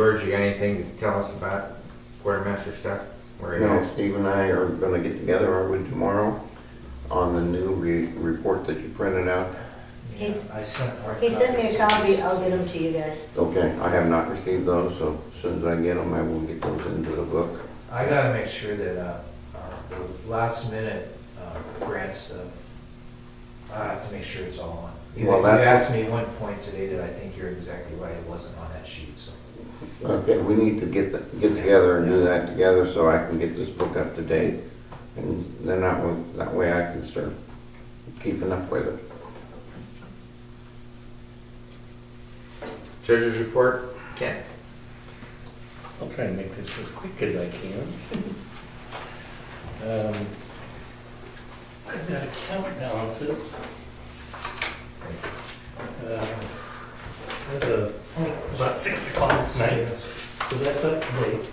George, you got anything to tell us about quartermaster stuff? No, Steve and I are gonna get together, are we, tomorrow, on the new report that you printed out? Yeah, I sent hard He sent me a copies. copy, I'll get them to you guys. Okay, I have not received those, so as soon as I get them, I will get those into the book. I gotta make sure that, the last minute, grant stuff, I have to make sure it's all on. You Well, that's- asked me one point today that I think you're exactly right, it wasn't on that sheet, so. Okay, we need to get together and do that together so I can get this book up to date. And then that way I can start keeping up with it. Treasurer's report, Ken? I'll try and make this as quick as I can. I've got account balances. As of about 6 o'clock tonight, so that's up to date.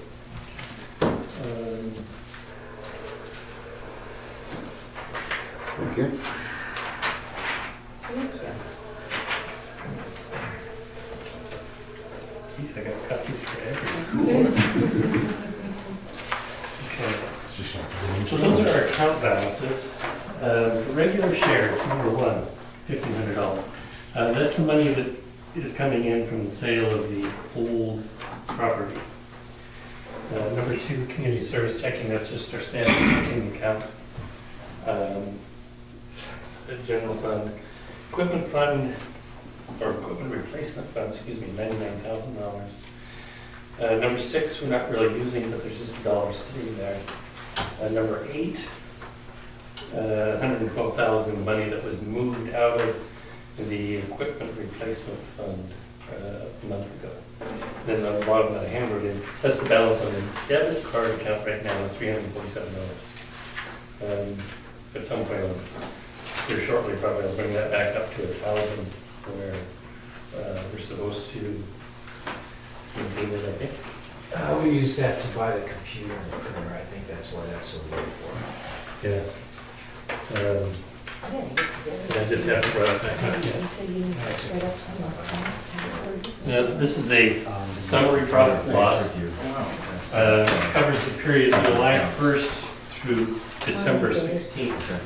Okay? Geez, I got copies for everyone. Okay. So those are our account balances. The regular shares, number one, $1,500. That's the money that is coming in from the sale of the old property. Number two, community service checking, that's just our standard checking account. The general fund, equipment fund, or equipment replacement fund, excuse me, $99,000. Number six, we're not really using, but there's just $1 sitting there. Number eight, $112,000 money that was moved out of the equipment replacement fund a month ago. Then on the bottom that I hammered in, that's the balance on the debit card account right now is $347. At some point here shortly, probably I'll bring that back up to 1,000 where we're supposed to maintain it, I think. We use that to buy the computer and the printer, I think that's why that's so low for. Yeah. I didn't get together. I just haven't brought it back up yet. So you set up some. Now, this is a summary profit loss. Covers the period July 1st through December 16th.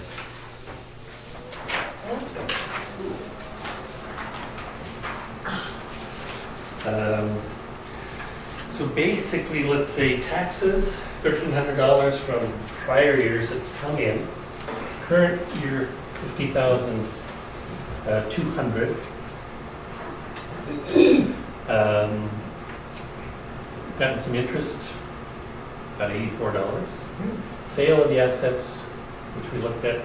So basically, let's say taxes, $1,300 from prior years that's come in. Current year, $50,200. Gotten some interest, about $84. Sale of the assets, which we looked at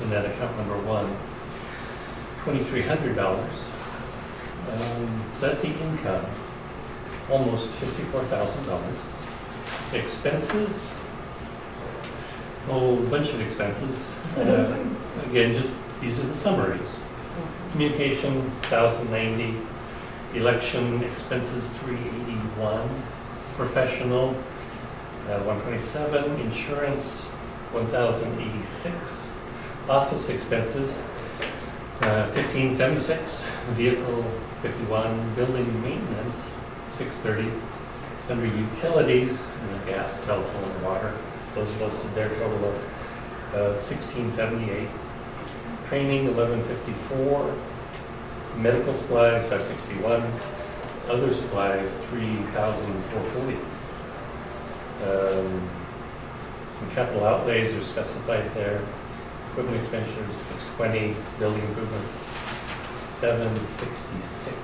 in that account number one, $2,300. So that's the income, almost $54,000. Expenses, a bunch of expenses. Again, just these are the summaries. Communication, $1,090. Election expenses, $381. Professional, $127. Insurance, $1,086. Office expenses, $1,576. Vehicle, $51. Building maintenance, $630. Under utilities, gas, telephone, water, those are listed there, total of $1,678. Training, $1,154. Medical supplies, $561. Other supplies, $3,440. Some capital outlays are specified there. Equipment expenditures, $620. Building improvements, $766.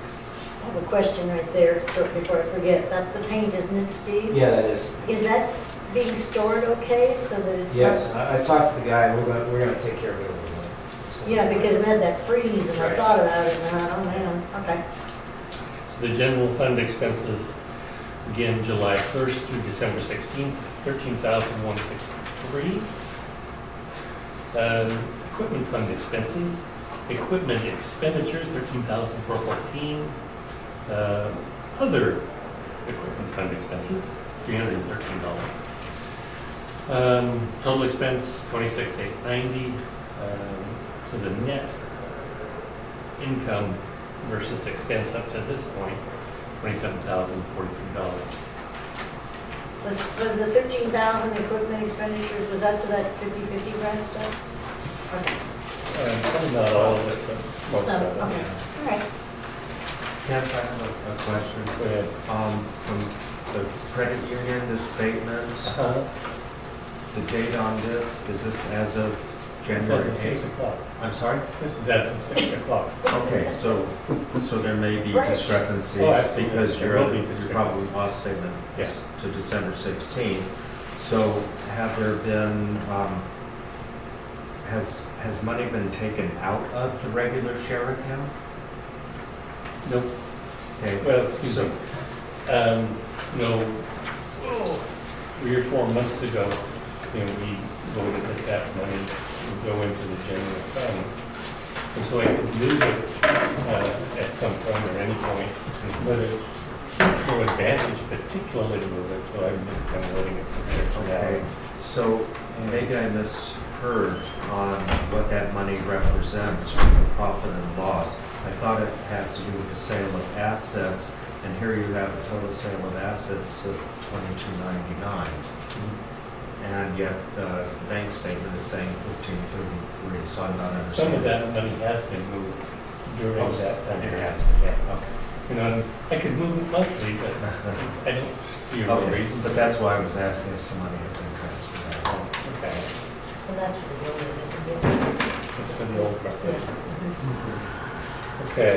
I have a question right there, short before I forget. That's the paint, isn't it, Steve? Yeah, that is. Is that being stored okay so that it's Yes, not? I talked to the guy, we're gonna take care of it. Yeah, because it had that freeze and I Right. thought about it and I thought, oh man, okay. So the general fund expenses, again, July 1st through December 16th, $13,163. Equipment fund expenses, equipment expenditures, $13,414. Other equipment fund expenses, $313. Total expense, $26,890. So the net income versus expense up to this point $27,043. Was the 15,000 equipment expenditures, was that for that 50/50 grant stuff? Okay. Some, not all of it, but most Some, of it. okay, all right. Kent, I have a question. Go ahead. From the credit union, this statement, Uh-huh. the date on this, is this as of January It's at 6 8th? o'clock. I'm sorry? This is as of 6 o'clock. Okay, so there may be Fresh. discrepancies Oh, absolutely. because There your will be your discrepancies. probably loss statement Yeah. is to December 16th. So have there been, has money been taken out of the regular share account? Nope. Okay. Well, excuse So- me. No, 3 or 4 months ago, we voted that money would go into the general fund. And so I could move it at some point or any point, but it's no advantage particularly to move it, so I'm just kind of letting it sit there for Okay, now. so maybe I misheard on what that money represents for the profit and loss. I thought it had to do with the sale of assets, and here you have a total sale of assets of $22.99. And yet the bank statement is saying $15.33, so I'm not understanding. Some of that money has been moved during Oh, that time. it has Yeah. Okay. You know, I could move it monthly, but I don't see a real Okay, reason. but that's why I was asking if some money had been transferred out. Okay, And that's for the building, isn't it? that's for the old Yeah. record. Mhm. Okay.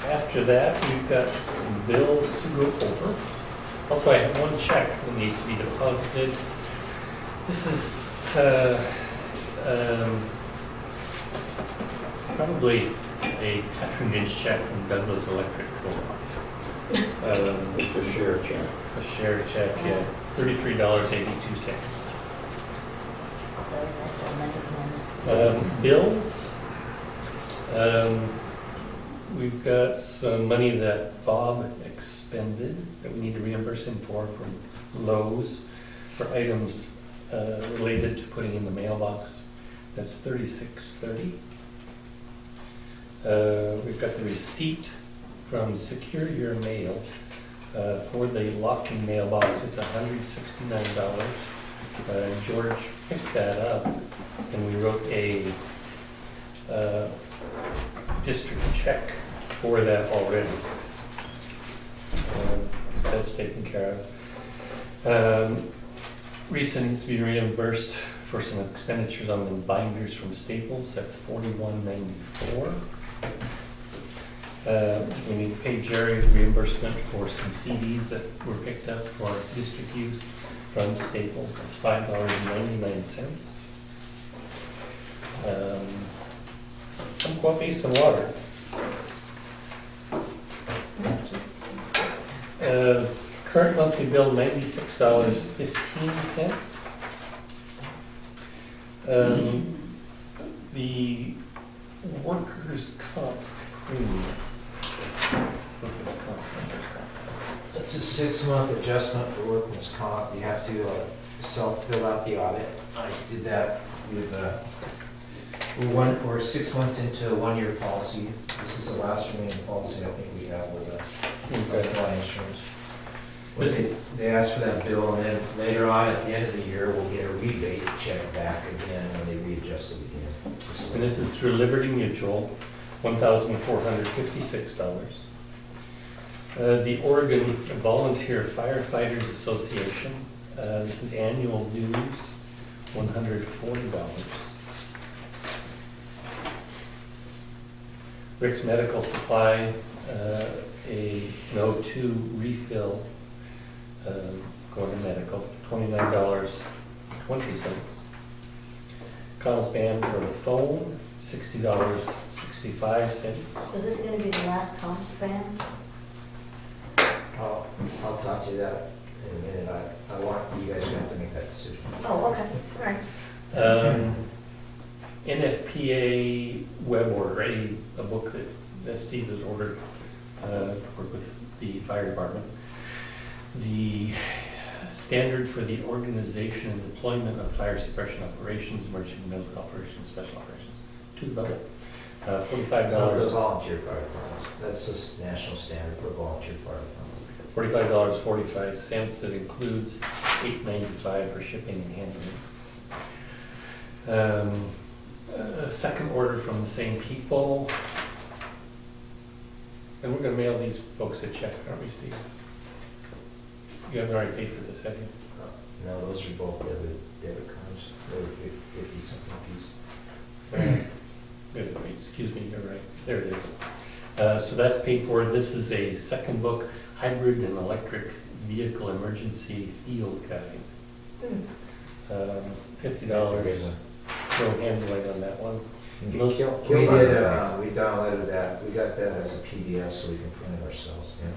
After that, we've got some bills to go over. Also, I have one check that needs to be deposited. This is probably a patronage check from Douglas Electric Co-op. Just a share check. A share check, yeah, $33.82. It's always nice to have money in there. Bills. We've got some money that Bob expended that we need to reimburse him for from Lowe's for items related to putting in the mailbox. That's $36.30. We've got the receipt from Secure Your Mail for the locking mailbox. It's $169. George picked that up, and we wrote a district check for that already. So that's taken care of. Risa needs to be reimbursed for some expenditures on the binders from Staples. That's $41.94. We need to pay Jerry reimbursement for some CDs that were picked up for district use from Staples. That's $5.99. Some coffee, some water. Current monthly bill, $96.15. The workers' comp premium. It's a 6-month adjustment for workman's comp. You have to self-fill out the audit. I did that with, we're 6 months into a 1-year policy. This is the last remaining policy I think we have with apply insurance. They ask for that bill, and then later on, at the end of the year, we'll get a rebate check back again when they readjust it again. And this is through Liberty Mutual, $1,456. The Oregon Volunteer Firefighters Association, this is annual dues, $140. Rick's Medical Supply, an O2 refill, going to medical, $29.20. Comms band for the phone, $60.65. Was this gonna be the last comp span? I'll talk to you that in a minute. I want, you guys have to make that decision. Oh, okay, all right. NFPA web order, a book that Steve has ordered to work with the fire department. The standard for the organization and deployment of fire suppression operations, emergency medical operations, special operations, to the public. $45. The volunteer fire departments. That's the national standard for volunteer fire departments. $45.45. It includes $8.95 for shipping and handling. A second order from the same people. And we're gonna mail these folks a check, aren't we, Steve? You haven't already paid for this, have you? No, those are both debit cards. They were 50 something piece. Good, wait, excuse me, you're right, there it is. So that's paid for. This is a second book, Hybrid and Electric Vehicle Emergency Field Guide. $50. No handling on that one. We did, we downloaded that, we got that as a PDF so we can print it ourselves, yeah.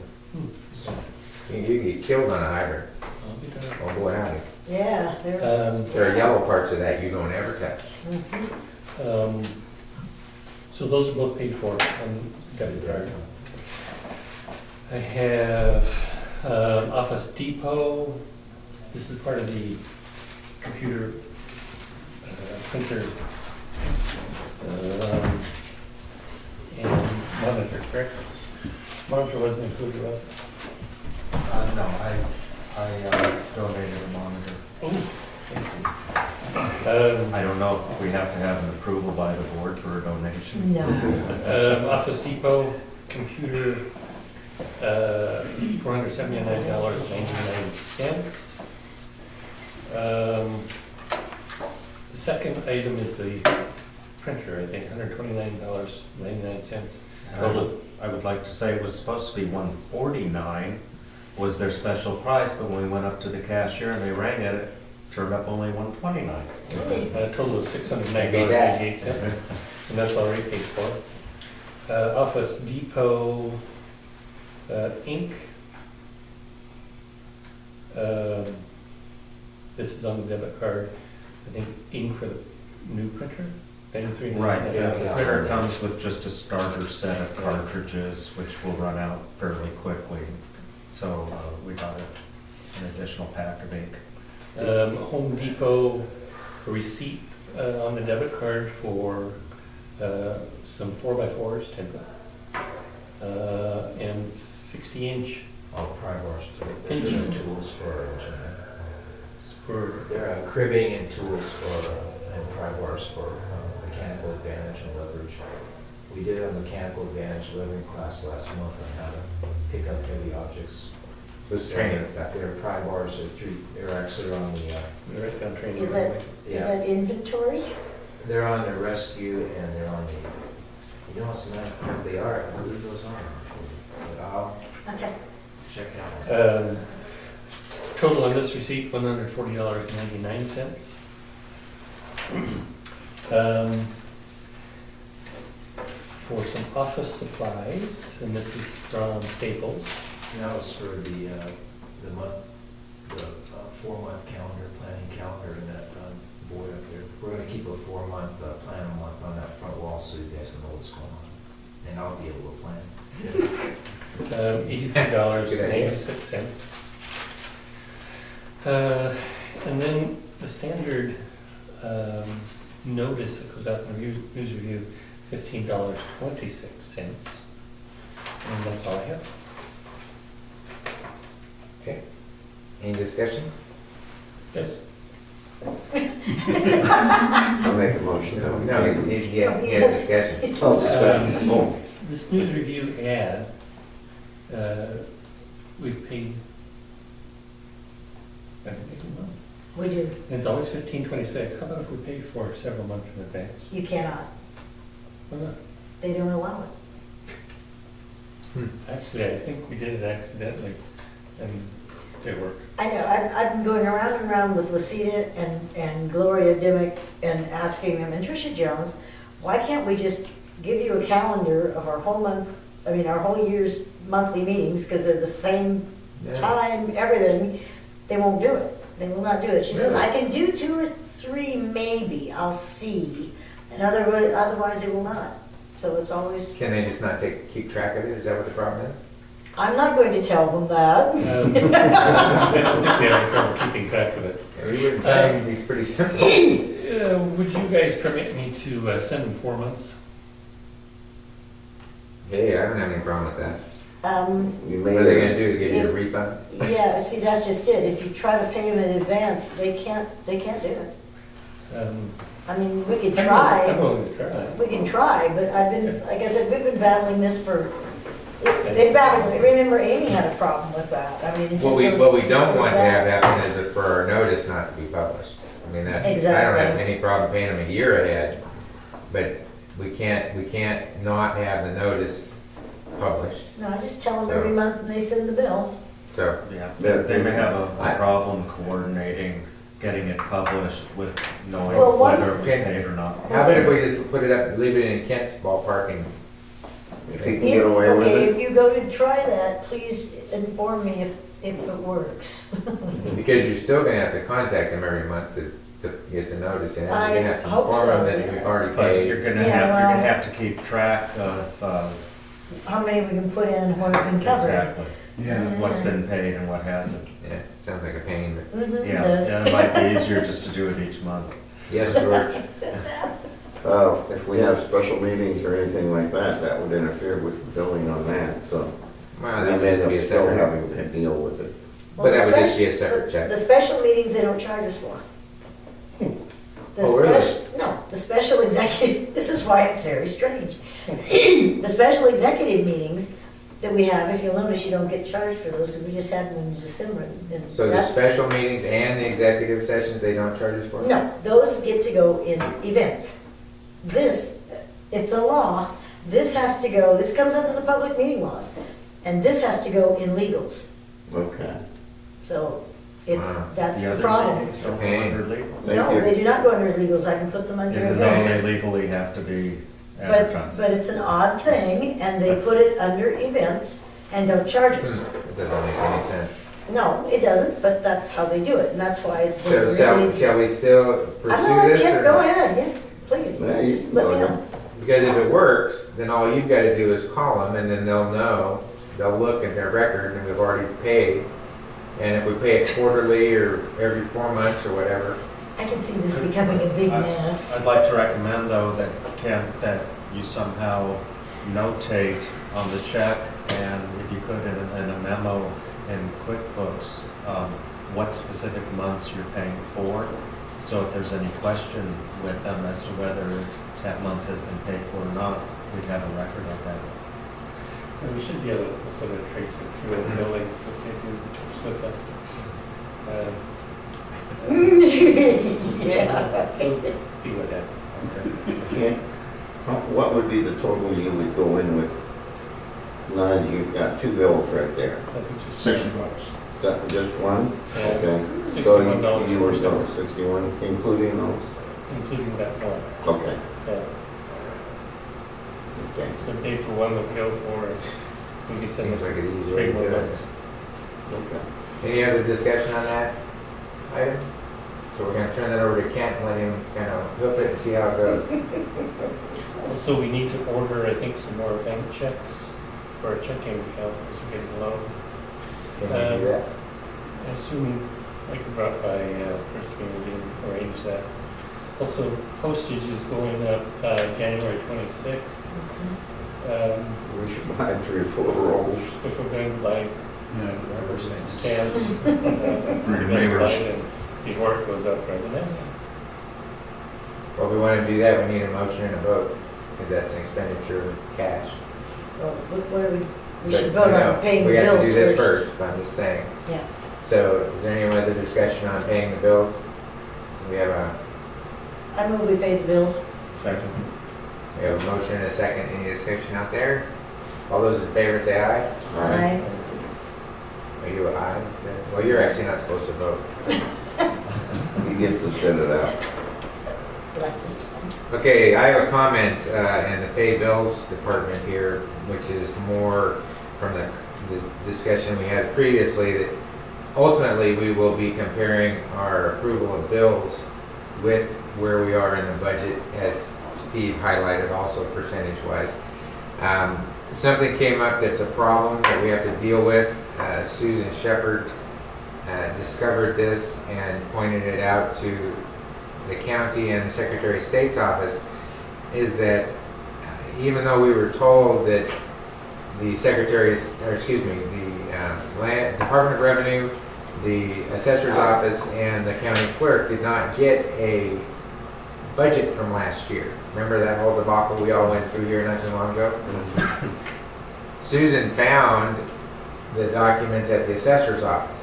You get killed on a hybrid. I'll be done. Oh, boy, howdy. Yeah, they're. There are yellow parts of that you don't ever touch. So those are both paid for on debit card. I have Office Depot. This is part of the computer printer and monitor, correct? Monitor wasn't included, was it? No, I donated a monitor. Oh, thank you. I don't know if we have to have an approval by the board for a donation. No. Office Depot computer, $479.99. The second item is the printer, I think, $129.99. I would like to say it was supposed to be $149 was their special price, but when we went up to the cashier and they rang at it, turned up only $129. A total of $609.88, and that's already paid for. Office Depot ink. This is on the debit card. I think ink for the new printer. Right, Yeah, the yeah. printer comes with just a starter set of cartridges, which will run out fairly quickly. So we got an additional pack of ink. Home Depot receipt on the debit card for some 4x4s, 10 and 60-inch All pry bars, engine tools for, for they're cribbing and tools for, and pry bars for mechanical advantage and leverage. We did a mechanical advantage leveraging class last month on how to pick up heavy objects. This training stuff. They're pry bars, they're actually on the, right down training. Is that, is that inventory? they're on the rescue and they're on the, you know what's the matter, they are, I believe those are. But I'll Okay. check it out. Total on this receipt, $140.99. For some office supplies, and this is from Staples. And that was for the month, the 4-month calendar, planning calendar in that board up there. We're gonna keep a 4-month plan a month on that front wall so you guys can know what's going on. And I'll be able to plan. $83.86. And then the standard notice that goes out in the news review, $15.26. And that's all I have. Okay. Any discussion? Yes. I'll make a motion. No, you need to get a discussion. Oh, discussion. Oh, This news review ad, we've paid, I think every month. We do. And it's always $15.26. How about if we pay for several months in advance? You cannot. Why not? They don't allow it. Actually, I think we did it accidentally, and it worked. I know, I've been going around and around with Lucida and Gloria Dimmick and asking them, and Tricia Jones, why can't we just give you a calendar of our whole month, I mean, our whole year's monthly meetings, because they're the same time, everything. They won't do it. They will not do it. She says, I can do 2 or 3 maybe, I'll see. And otherwise they will not. So it's always, Can they just not keep track of it? Is that what the problem is? I'm not going to tell them that. I don't think they have trouble keeping track of it. Yeah, we wouldn't think it's pretty simple. Would you guys permit me to send them 4 months? Hey, I don't have any problem with that. You What may. are they gonna do, give you a If- refund? Yeah, see, that's just it. If you try to pay them in advance, they can't do it. I mean, we could I'm try, willing to try. we can try, but I've been, like I said, we've been battling this for, they battled, remember Amy had a problem with that. I mean, it just What goes. we don't goes want to back. have happen is for our notice not to be published. I mean, that's, I don't Exactly. have any problem paying them a year ahead, but we can't not have the notice published, No, I just tell them every month and they send the bill. so. Yeah, they may have a problem coordinating, getting it published with knowing Well, one- whether it was paid or not. How about if we just put it up, leave it in Kent's ballpark and, If he can get away with Okay, it. if you go to try that, please inform me if it works. because you're still gonna have to contact them every month to get the notice in. You're I gonna have to hope inform them so, that yeah. we've already But paid. you're gonna Yeah, have, you're well- gonna have to keep track of, How many we can put in and what have been covered. exactly, Yeah. what's been paid and what hasn't. Yeah, sounds like a pain, but, Mhm, it Yeah, does. and it might be easier just to do it each month. yes, George? If we have special meetings or anything like that, that would interfere with billing on that, so. Well, We that would may just end be a up still separate, having to deal with it. but that would just be a The separate check. The special meetings, they don't charge us for. The Oh, really? No, the special executive, this is why it's very strange. The special executive meetings that we have, if you'll notice, you don't get charged for those because we just had them in December. And So the that's- special meetings and the executive sessions, they don't charge us for? No, those get to go in events. This, it's a law, this has to go, this comes under the public meeting laws, and this has to go in legals. Okay. So it's, Wow. that's The the other problem. meetings don't go Okay. under legals, Thank No, you. they do not go under legals, I can put them under even though they events. legally have to be But, advertised. but it's an odd thing, and they put it under events and don't charge us. It doesn't make any sense. No, it doesn't, but that's how they do it, and that's why it's been So really. shall we still I'm gonna pursue let this? Kip or go not? ahead, yes, please, Yeah, you just can let go me know. ahead. Because if it works, then all you've got to do is call them and then they'll know, they'll look at their record and we've already paid. And if we pay it quarterly or every 4 months or whatever, I can see this becoming a big mess. I'd like to recommend, though, that Kent, that you somehow notate on the check, and if you could, in a memo in QuickBooks, what specific months you're paying for. So if there's any question with them as to whether that month has been paid for or not, we'd have a record of that. And we should be able to sort of trace it through the billings that they do with us. Yeah. We'll see what happens. Okay. What would be the total you would go in with? None, you've got two bills right there. I think just- Is that just one? Yeah, Okay. it's So $61 you were per still bill, at 61, including those? including that one. Okay, Yeah. okay. So pay for one that we go for, and we can send seems like it an easy way to 3 more do it. months. Okay. Any other discussion on that item? So we're gonna turn that over to Kent and let him kind of hoof it and see how it goes. Also, we need to order, I think, some more bank checks for our checking account, because we're getting low. Can we do that? I assume I could drop by first community and arrange that. Also, postage is going up January 26th. We should buy 3 or 4 rolls. If we're going to buy stamps, For your we're going to neighbors. buy them before it goes up right now. Well, if we want to do that, we need a motion and a vote, because that's an expenditure of cash. Well, what are we But, should vote you know, on paying the We have bills to do this first. first, I'm just saying. Yeah. So is there any other discussion on paying the bills? We have a I move we pay the bills. Second. a motion and a second. Any discussion out there? All those in favor say aye. Aye. Are you an aye? Well, you're actually not supposed to vote. He gets to set it out. Okay, I have a comment in the pay bills department here, which is more from the discussion we had previously, that ultimately we will be comparing our approval of bills with where we are in the budget, as Steve highlighted also percentage-wise. Something came up that's a problem that we have to deal with. Susan Shepard discovered this and pointed it out to the county and the Secretary of State's office, is that even though we were told that the Secretary's, or excuse me, the Department of Revenue, the Assessor's Office, and the County Clerk did not get a budget from last year. Remember that whole debacle we all went through here not too long ago? Susan found the documents at the Assessor's Office.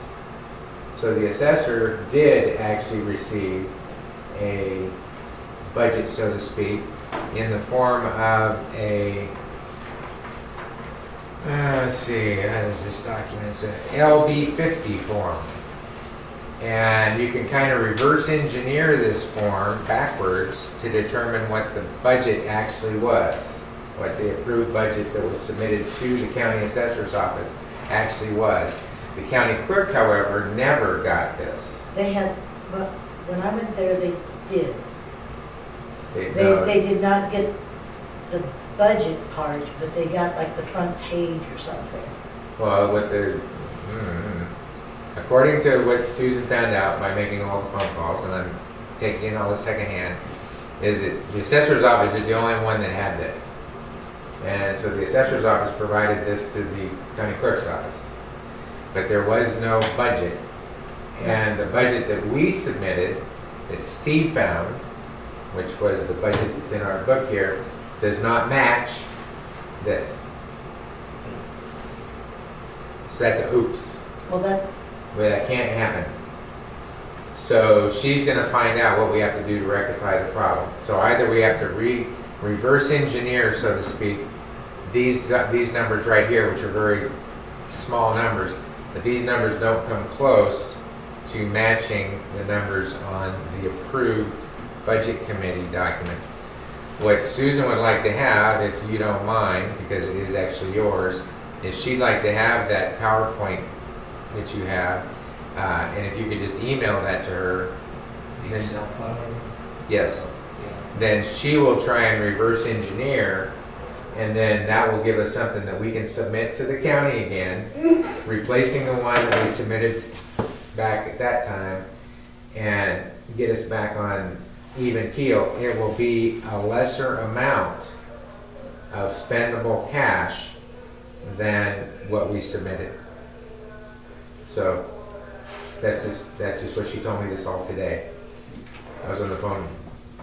So the assessor did actually receive a budget, so to speak, in the form of a, let's see, how does this document? It's an LB50 form. And you can kind of reverse engineer this form backwards to determine what the budget actually was, what the approved budget that was submitted to the county assessor's office actually was. The county clerk, however, never got this. They had, but when I went there, they did. No, They did not get the budget part, but they got like the front page or something. well, what the, according to what Susan found out by making all the phone calls, and I'm taking in all this secondhand, is that the assessor's office is the only one that had this. And so the assessor's office provided this to the county clerk's office. But there was no budget. And the budget that we submitted, that Steve found, which was the budget that's in our book here, does not match this. So that's a oops. Well, that's, Well, that can't happen. So she's going to find out what we have to do to rectify the problem. So either we have to reverse engineer, so to speak, these numbers right here, which are very small numbers, but these numbers don't come close to matching the numbers on the approved budget committee document. What Susan would like to have, if you don't mind, because it is actually yours, is she'd like to have that PowerPoint that you have, and if you could just email that to her. Excel file? Yes. Yeah. Then she will try and reverse engineer, and then that will give us something that we can submit to the county again, replacing the one that we submitted back at that time, and get us back on even keel. It will be a lesser amount of spendable cash than what we submitted. So that's just what she told me this all today. I was on the phone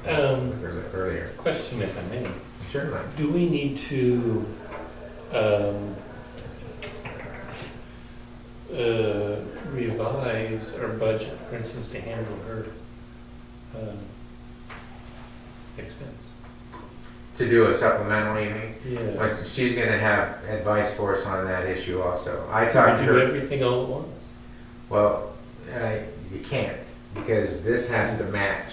with her earlier. Question, if I may. Certainly. Do we need to revise our budget, for instance, to handle her expense? To do a supplemental, you mean? Yeah. Like, she's going to have advice for us on that issue also. I Can talked we to do her. everything all at once? Well, you can't, because this has to match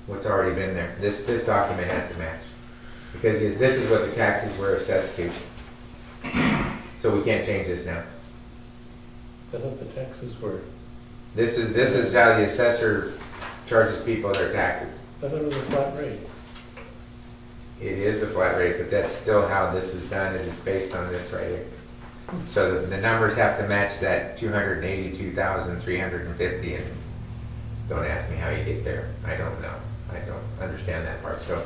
what's already been there. This document has to match. Because this is what the taxes were assessed to. So we can't change this now. I thought the taxes were, This is how the assessor charges people their taxes. I thought it was a flat rate. It is a flat rate, but that's still how this is done, is it's based on this right here. So the numbers have to match that 282,350, and don't ask me how you get there. I don't know. I don't understand that part. So,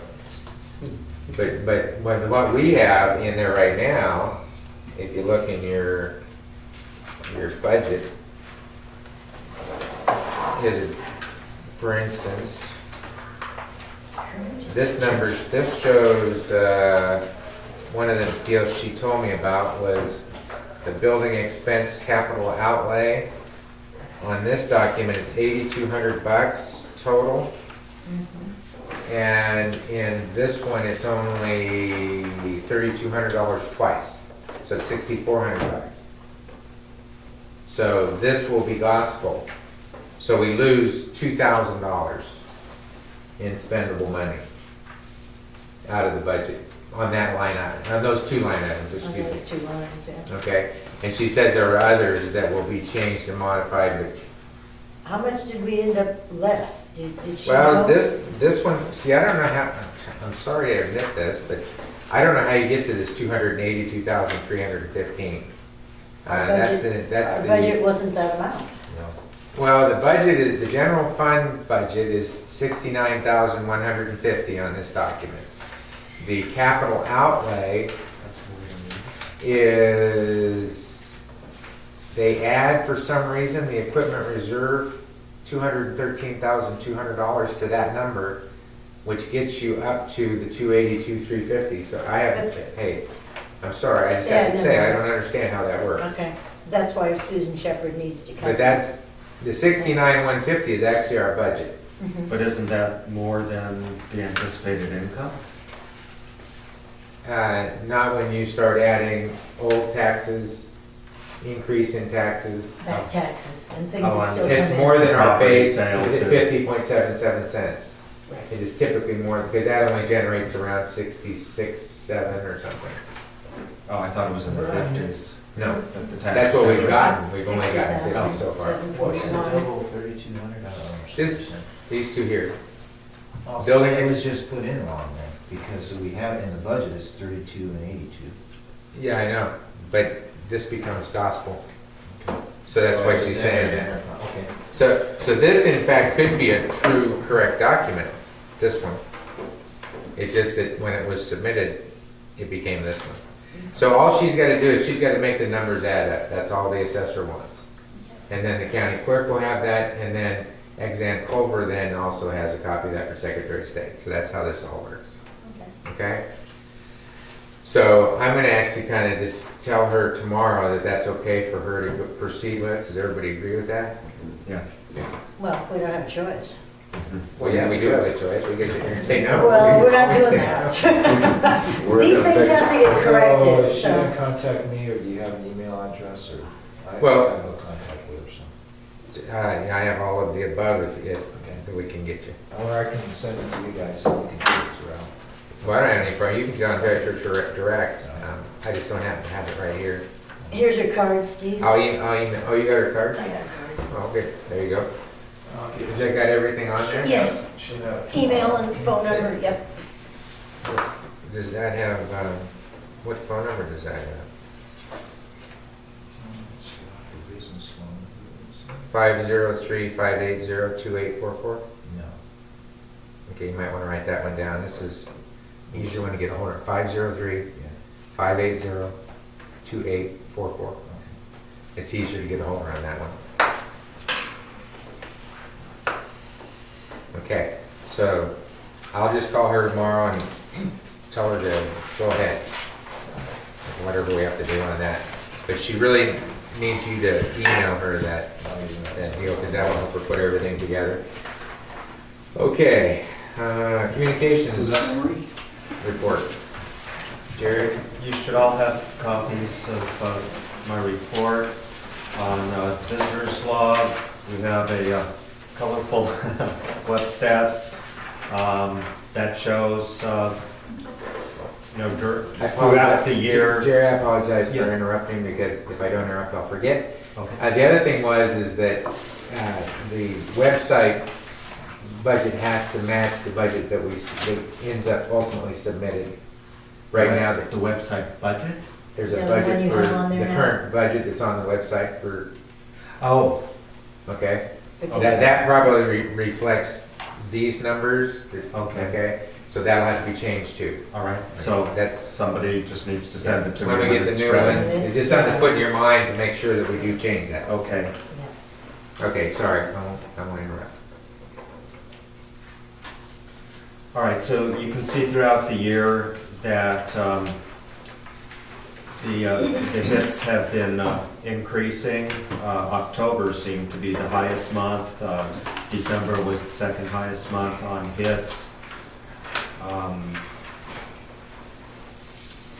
but what we have in there right now, if you look in your budget, is it, for instance, this shows, one of the deals she told me about was the building expense capital outlay. On this document, it's $8,200 total. And in this one, it's only $3,200 twice. So it's $6,400. So this will be gospel. So we lose $2,000 in spendable money out of the budget on that line item, on those two line items, on excuse me. those 2 lines, yeah. Okay, and she said there are others that will be changed and modified, but, How much did we end up less? Did she well, know? this one, see, I don't know how, I'm sorry to admit this, but I don't know how you get to this 282,315. Our That's Our the. budget wasn't that amount. Well, the budget is, the general fund budget is 69,150 on this document. The capital outlay That's what we need. is they add, for some reason, the equipment reserve, $213,200 to that number, which gets you up to the 282,350. So I have, hey, I'm sorry, I just have to Yeah, say, no. I don't understand how that works. Okay, that's why Susan Shepherd needs to come. But that's, the 69,150 is actually our budget. Mhm. But isn't that more than the anticipated income? Not when you start adding old taxes, increase in taxes. Back taxes and things Oh, that and still come in. It's more than our Property base, sale, too. 50.77 cents. Right. It is typically more, because that only generates around 66, 7 or something. Oh, I thought it was in the 50s. No, that the tax- that's what we've gotten. We've only gotten 69, 50 so far. What's the 749. double 3,200? I don't This- understand. These two here. Oh, so building it is- was just put in wrong then, because we have it in the budget, it's 32 and 82. Yeah, I know, but this becomes gospel. So that's why she's saying that. Okay. So this in fact could be a true, correct document, this one. It's just that when it was submitted, it became this one. So all she's gotta do is she's gotta make the numbers add up. That's all the assessor wants. And then the county clerk will have that, and then Exam Culver then also has a copy of that for Secretary of State. So that's how this all works, Okay. okay? So I'm gonna actually kind of just tell her tomorrow that that's okay for her to proceed with. Does everybody agree with that? Yeah. Well, we don't have a choice. Well, yeah, we do have a choice. We get to here and say no. Well, we're not We can doing always say no. that. We're These gonna things fix have to get corrected, So she can so. contact me, or do you have an email address, or? I Well- have no contact with her, so. Yeah, I have all of the above if Okay. we can get you. Or I can send it to you guys, so you can take it around. Well, I don't have any problem. You can contact her direct. I just don't happen to have it right here. Here's your card, Steve. I'll email, oh, you got her I card? got a card. Oh, okay, there you go. Has that got everything on there? Yes, Should have. email and phone number, yep. Does that have, what phone number does that have? Business phone. 503-580-2844? No. Okay, you might want to write that one down. This is easy one to get a hold of. 503-580-2844. Okay. It's easier to get a hold of on that one. Okay, so I'll just call her tomorrow and tell her to go ahead. Whatever we have to do on that. But she really needs you to email her that deal, because that'll help her put everything together. Okay, communications report. Jerry? You should all have copies of my report on visitors log. We have a colorful web stats that shows, throughout the year. Jerry, I apologize for Yes. interrupting, because if I don't interrupt, I'll forget. Okay. The other thing is that the website budget has to match the budget that ends up ultimately submitted. Right now, The website budget? there's a Yeah, the one budget you for have on the there now. current budget that's on the website for, Oh, okay? Okay. That probably reflects these numbers. Okay. Okay, so that'll have to be changed too. all right. So That's, somebody just needs to send it to me when we get the it's new ready. one, it's just something to put in your mind to make sure that we do change that. Okay. Yeah. Okay, sorry, I won't interrupt. All right, so you can see throughout the year that the hits have been increasing. October seemed to be the highest month. December was the second highest month on hits.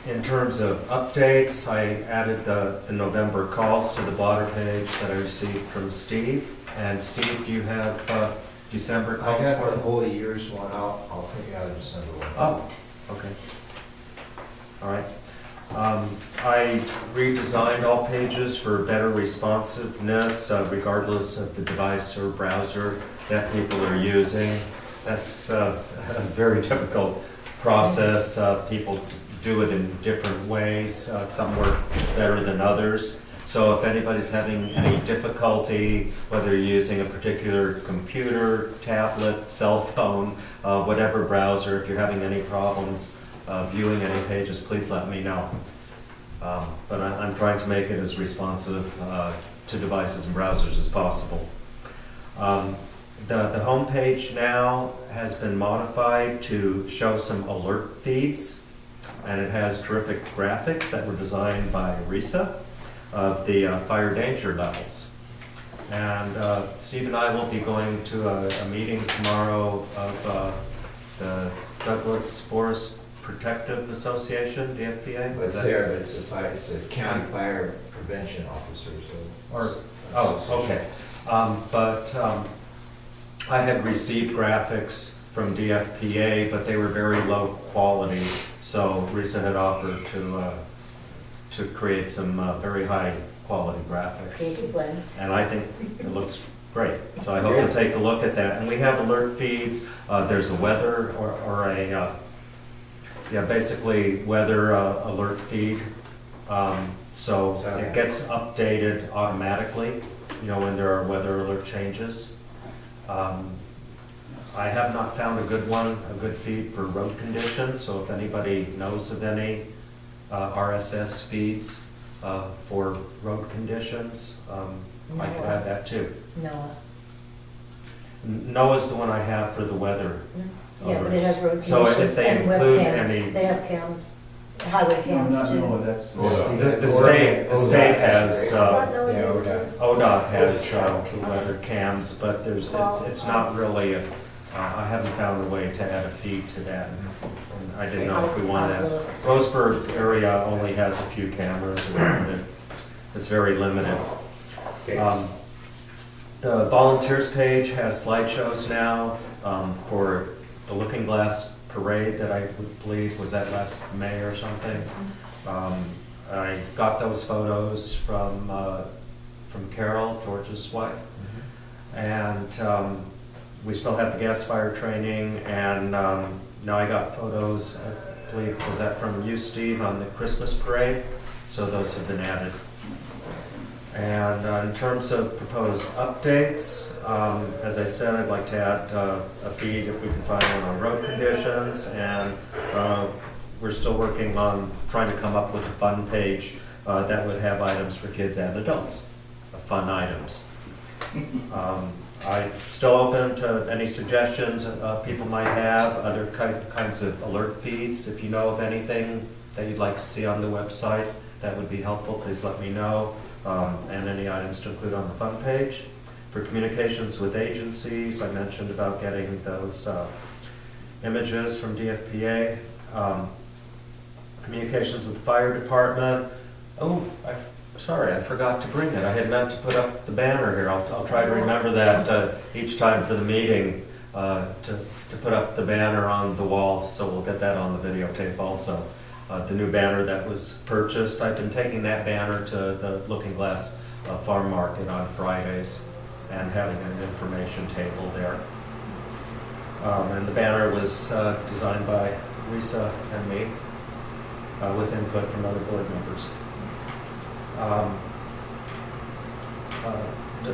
In terms of updates, I added the November calls to the blotter page that I received from Steve. And Steve, do you have December I calls got for the me? whole year's one, I'll figure out a December one. Oh, okay. All right. I redesigned all pages for better responsiveness, regardless of the device or browser that people are using. That's a very difficult process. People do it in different ways. Some work better than others. So if anybody's having any difficulty, whether you're using a particular computer, tablet, cell phone, whatever browser, if you're having any problems viewing any pages, please let me know. But I'm trying to make it as responsive to devices and browsers as possible. The homepage now has been modified to show some alert feeds, and it has terrific graphics that were designed by Risa of the fire danger levels. And Steve and I will be going to a meeting tomorrow of the Douglas Forest Protective Association, DFPA. But it's there, but it's a county fire prevention officer, so. Okay. I had received graphics from DFPA, but they were very low quality, so Risa had offered to create some very high quality graphics. Creative blends. And I think it looks great. So I hope you'll take a look at that. And we have alert feeds. There's a weather or basically weather alert feed. So it gets updated automatically, when there are weather alert changes. I have not found a good feed for road conditions. So if anybody knows of any RSS feeds for road conditions, I could add that too. Noah. NOAA's the one I have for the weather. Yeah, but it has road So if conditions they and include webcams. any, They have cams, highway cams too. No, that's. the state has, Not knowing Yeah, you ODOT. ODOT has weather cams, but it's not really I haven't found a way to add a feed to that. And I didn't know if we wanted that. Roseburg area only has a few cameras around it. It's very limited. The volunteers page has slideshows now for the Lookingglass parade that I believe was that last May or something. I got those photos from Carol, George's wife, and we still have the gas fire training, and now I got photos, I believe, was that from you, Steve, on the Christmas parade? So those have been added. And in terms of proposed updates, as I said, I'd like to add a feed if we can find one on road conditions, and we're still working on trying to come up with a fun page that would have items for kids and adults, fun items. I'm still open to any suggestions people might have, other kinds of alert feeds. If you know of anything that you'd like to see on the website, that would be helpful. Please let me know. And any items to include on the fun page. For communications with agencies, I mentioned about getting those images from DFPA. Communications with the fire department. Oh, sorry, I forgot to bring it. I had meant to put up the banner here. I'll try to remember that each time for the meeting to put up the banner on the wall, so we'll get that on the videotape also. The new banner that was purchased, I've been taking that banner to the Lookingglass farm market on Fridays and having an information table there. And the banner was designed by Risa and me with input from other board members.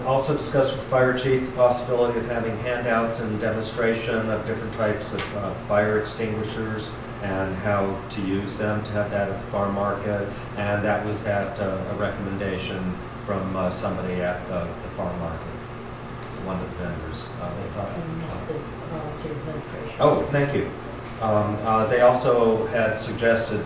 Also discussed with the fire chief the possibility of having handouts and demonstration of different types of fire extinguishers and how to use them, to have that at the farm market. And that was at a recommendation from somebody at the farm market, one of the vendors. They thought, And missed the volunteer blood pressure. oh, thank you. They also had suggested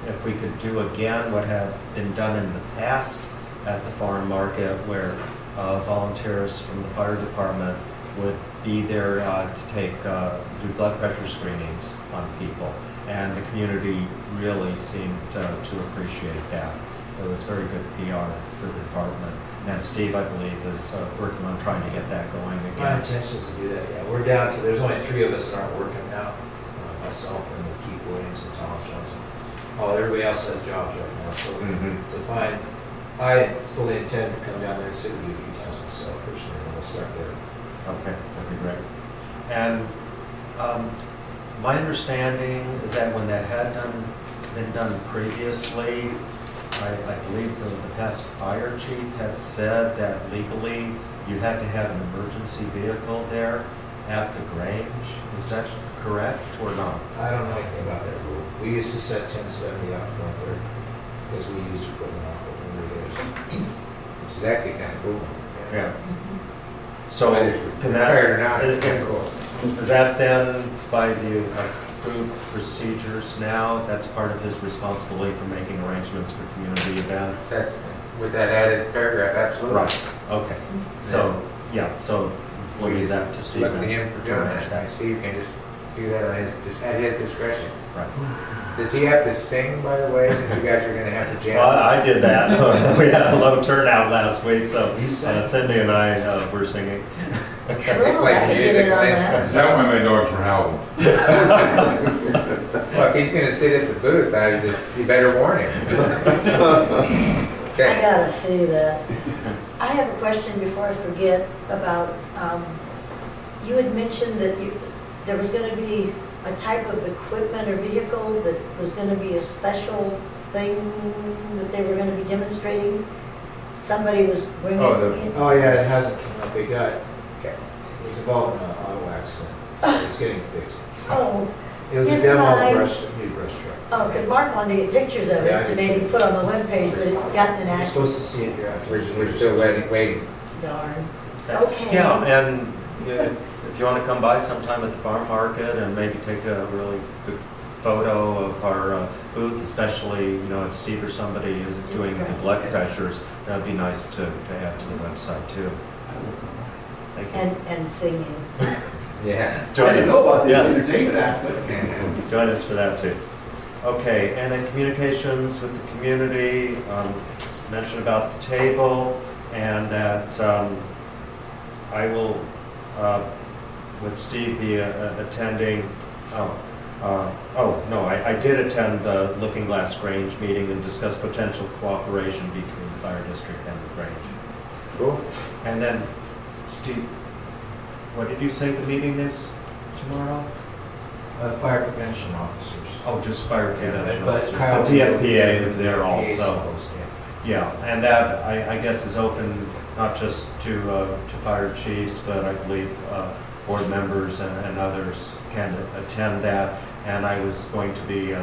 if we could do again what had been done in the past at the farm market, where volunteers from the fire department would be there to do blood pressure screenings on people. And the community really seemed to appreciate that. It was very good PR for the department. And Steve, I believe, is working on trying to get that going My again. intention is to do that, yeah. We're down to, there's only 3 of us that aren't working now. Myself and Keith Williams and Thomas Johnson. Oh, everybody else has jobs right now, so to find, I fully intend to come down there and sit with you a few times myself personally, and we'll start there. Okay, that'd be great. And my understanding is that when that had been done previously, I believe the past fire chief had said that legally you had to have an emergency vehicle there at the Grange. Is that correct or not? I don't know anything about that rule. We used to set 1070 out front there. because we used equipment off it when we were there. Which is actually kind of cool. Yeah. So, Whether it's can required or not, that, it's kind of cool. is that then by the approved procedures now? That's part of his responsibility for making arrangements for community events? That's, with that added paragraph, absolutely. Right, okay. So, yeah, so we'll leave that to Steve. Look to him for doing that. Steve can just do that on his, at his discretion. Right. Does he have to sing, by the way, since you guys are gonna have to jam? Well, I did that. We had a low turnout last week, so You sang. Cindy and I were singing. Cool, play I could get music, in on nice. that. That one my dogs were howling. Well, if he's gonna sit at the booth, you better warn him. I Okay. gotta see that. I have a question before I forget about, you had mentioned that there was gonna be a type of equipment or vehicle that was gonna be a special thing that they were gonna be demonstrating. Somebody was bringing Oh, the- in. Oh, yeah, it hasn't come up. Okay. It was involved in an auto accident, so it's getting fixed. Oh, It was a If demo I- of new brush truck. oh, because Mark wanted to get pictures of Yeah, I it to did maybe too. put on the webpage, but it got in an You're accident. supposed to see it here after. We're still waiting. Darn. Okay. Yeah, and if you want to come by sometime at the farm market and maybe take a really good photo of our booth, especially, if Steve or somebody is doing the blood pressures, that'd be nice to add to the website too. Thank you. And singing. Yeah. Join us. Yes. entertainment aspect. Join us for that too. Okay, and then communications with the community, mention about the table, and that I will, with Steve, be attending, I did attend the Lookingglass Grange meeting and discuss potential cooperation between the fire district and the Grange. Cool. And then, Steve, what did you say the meeting is tomorrow? Fire prevention officers. Oh, just fire prevention. But officers. Kyle- The DFPA is there DFPA is also. supposed to, yeah. Yeah, and that, I guess, is open not just to fire chiefs, but I believe board members and others can attend that. And I was going to be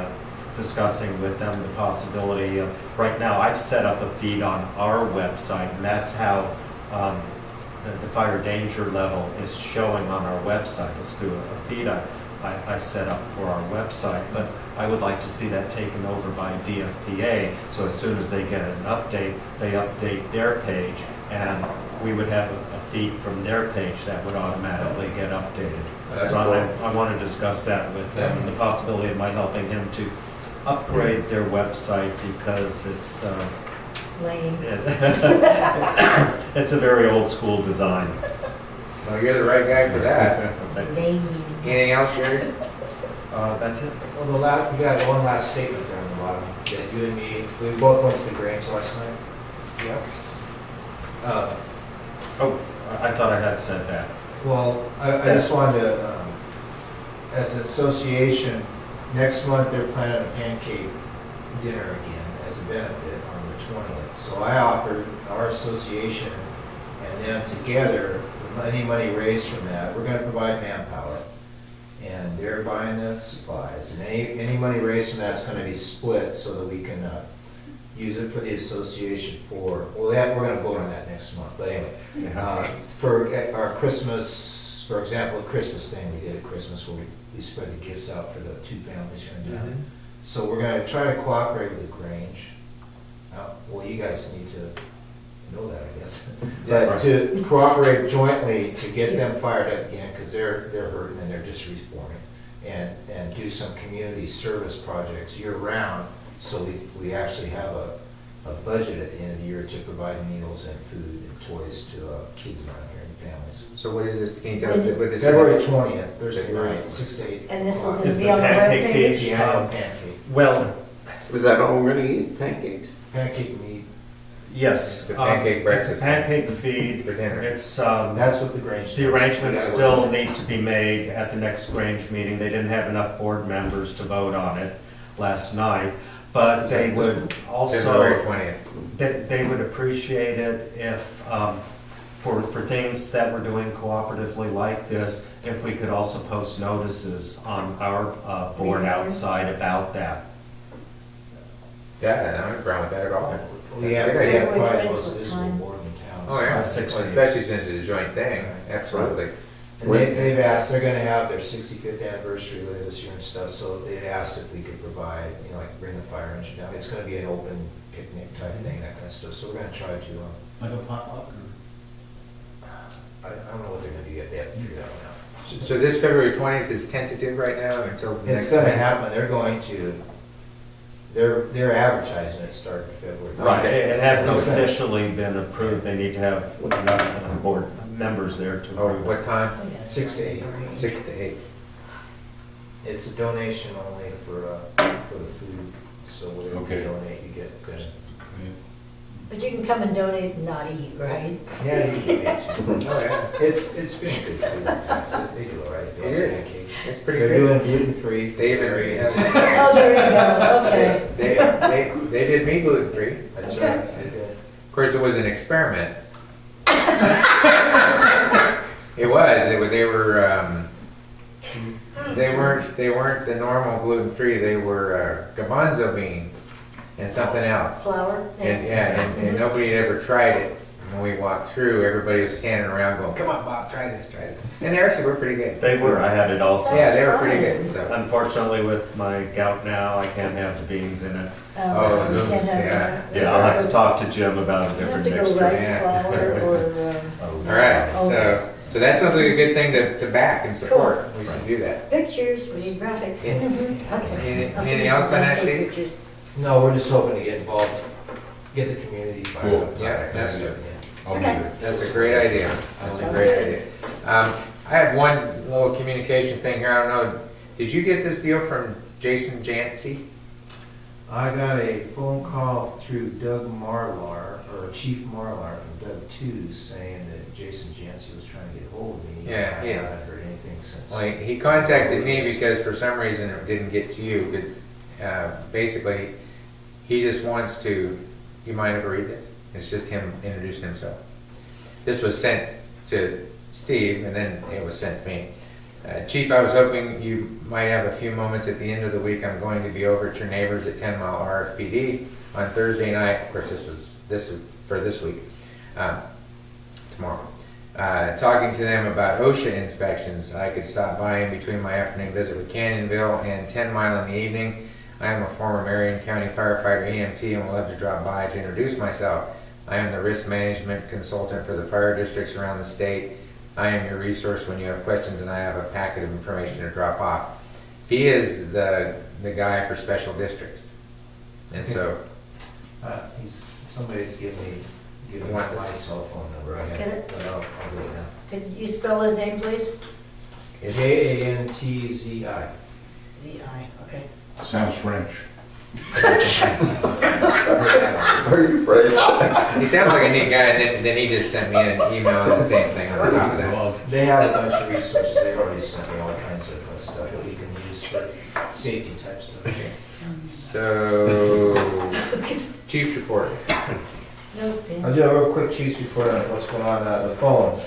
discussing with them the possibility of, right now, I've set up a feed on our website, and that's how the fire danger level is showing on our website. It's through a feed I set up for our website, but I would like to see that taken over by DFPA, so as soon as they get an update, they update their page, and we would have a feed from their page that would automatically get updated. That's So cool. I want to discuss that with them, and the possibility of my helping him to upgrade their website, because it's Lame. it's a very old school design. Well, you're the right guy for that. Lame. Anything else, Jerry? That's it. Well, we got one last statement there on the bottom, that you and me, we both went to the Grange last night. Yeah. Oh, I thought I had said that. Well, I just wanted to, as an association, next month they're planning a pancake dinner again as a benefit on the 20th. So I offered our association and them together, any money raised from that, we're gonna provide manpower. And they're buying the supplies, and any money raised from that's gonna be split so that we can, use it for the association for, we're gonna vote on that next month, but anyway. For our Christmas, for example, a Christmas thing we did at Christmas where we spread the gifts out for the two families here in town. So we're gonna try to cooperate with the Grange. Well, you guys need to know that, I guess. But to cooperate jointly to get them fired up again, because they're hurting and they're just respawning. And do some community service projects year round, so we actually have a budget at the end of the year to provide meals and food and toys to kids around here and families. So what is this? Can you tell us what this is? February 20th, Thursday night, 6 to 8. And this is o'clock. gonna Is be the on the pancake webpage? It's the annual pancake. Well, Is that all we're gonna eat, pancakes? Pancake meat, yes. It's a pancake breakfast. It's a pancake feed. For dinner. It's, that's what the Grange does. the arrangements We gotta still work need to be made at the next Grange meeting. They didn't have enough board members to vote on it last night, but they would February also, 20th. they would appreciate it if, for things that we're doing cooperatively like this, if we could also post notices on our board outside about that. Yeah, I'm not brown with that at all. We have, That's a we good have idea. probably the Which most way visible time? board in town. Oh, yeah, That's 6 to 8. especially since it's a joint thing, absolutely. And they've asked, they're gonna have their 65th anniversary later this year and stuff, so they asked if we could provide, you know, like bring the fire engine down. It's gonna be an open picnic type thing, that kind of stuff, so we're gonna try to, Like a potluck I don't know what they're gonna do yet, they haven't figured out now. So this February 20th is tentative right now until next It's gonna week? happen, they're going to, they're advertising it starting in February. Right, it hasn't It's gonna- officially been approved, they need to have enough board members there to Oh, approve it. what time? 6 to 8. 6 to 8. It's a donation only for the food, so whatever you Okay. donate, you get, But you can come and donate and not eat, right? yeah, you get Oh, yeah, It's been good food, they do all right. They It is. have pancakes. it's pretty They're good. doing gluten-free. They even, areas. Oh, there you go, okay. they did me gluten-free. That's Okay. right, they did. Of course, it was an experiment. It was, they weren't the normal gluten-free, they were garbanzo bean and something else. Flour? And, yeah, and nobody had ever tried it. When we walked through, everybody was standing around going, come on, Bob, try this, try this. And they actually were pretty good. They were, I had it also. Yeah, they were pretty good, so. Unfortunately, with my gout now, I can't have the beans in it. Oh, You can't noodles, have yeah. that. Yeah, I'll have to talk to Jim about a You have different to go mixture. rice Yeah. flour or, All right, so that sounds like a good thing to back and support. We should do that. pictures, we need graphics. Yeah. Okay. I'll Anything see else some on that, graphic Steve? pictures. No, we're just hoping to get involved, get the community fired Cool. up. Yeah, that's Yeah. I'll be Okay. there. That's a great idea. That's a great idea. I have one little communication thing here. I don't know, did you get this deal from Jason Jancy? I got a phone call through Doug Marlar, or Chief Marlar from Doug 2, saying that Jason Jancy was trying to get hold of me. Yeah, I yeah. haven't heard anything since. Well, he contacted me because for some reason it didn't get to you. But basically, he just wants to, you mind if I read this? It's just him introducing himself. This was sent to Steve, and then it was sent to me. Chief, I was hoping you might have a few moments at the end of the week. I'm going to be over at your neighbors at 10 Mile RFPD on Thursday night. Of course, this is for this week, tomorrow. Talking to them about OSHA inspections. I could stop by in between my afternoon visit with Canyonville and 10 Mile in the evening. I am a former Marion County firefighter EMT and will have to drop by to introduce myself. I am the risk management consultant for the fire districts around the state. I am your resource when you have questions, and I have a packet of information to drop off. He is the guy for special districts. And so, Somebody's given me You want my this? cell phone number. I Get have, it? but I'll do it now. Could you spell his name, please? Jantzzi. Z-I, okay. Sounds French. Are you French? he sounds like a neat guy, and then he just sent me an email and the same thing on top of that. They have a bunch of resources, they've already sent me all kinds of stuff that we can use for safety type stuff. So, Chief's report. Nose pin. I'll do a real quick chief's report on what's going on the phone.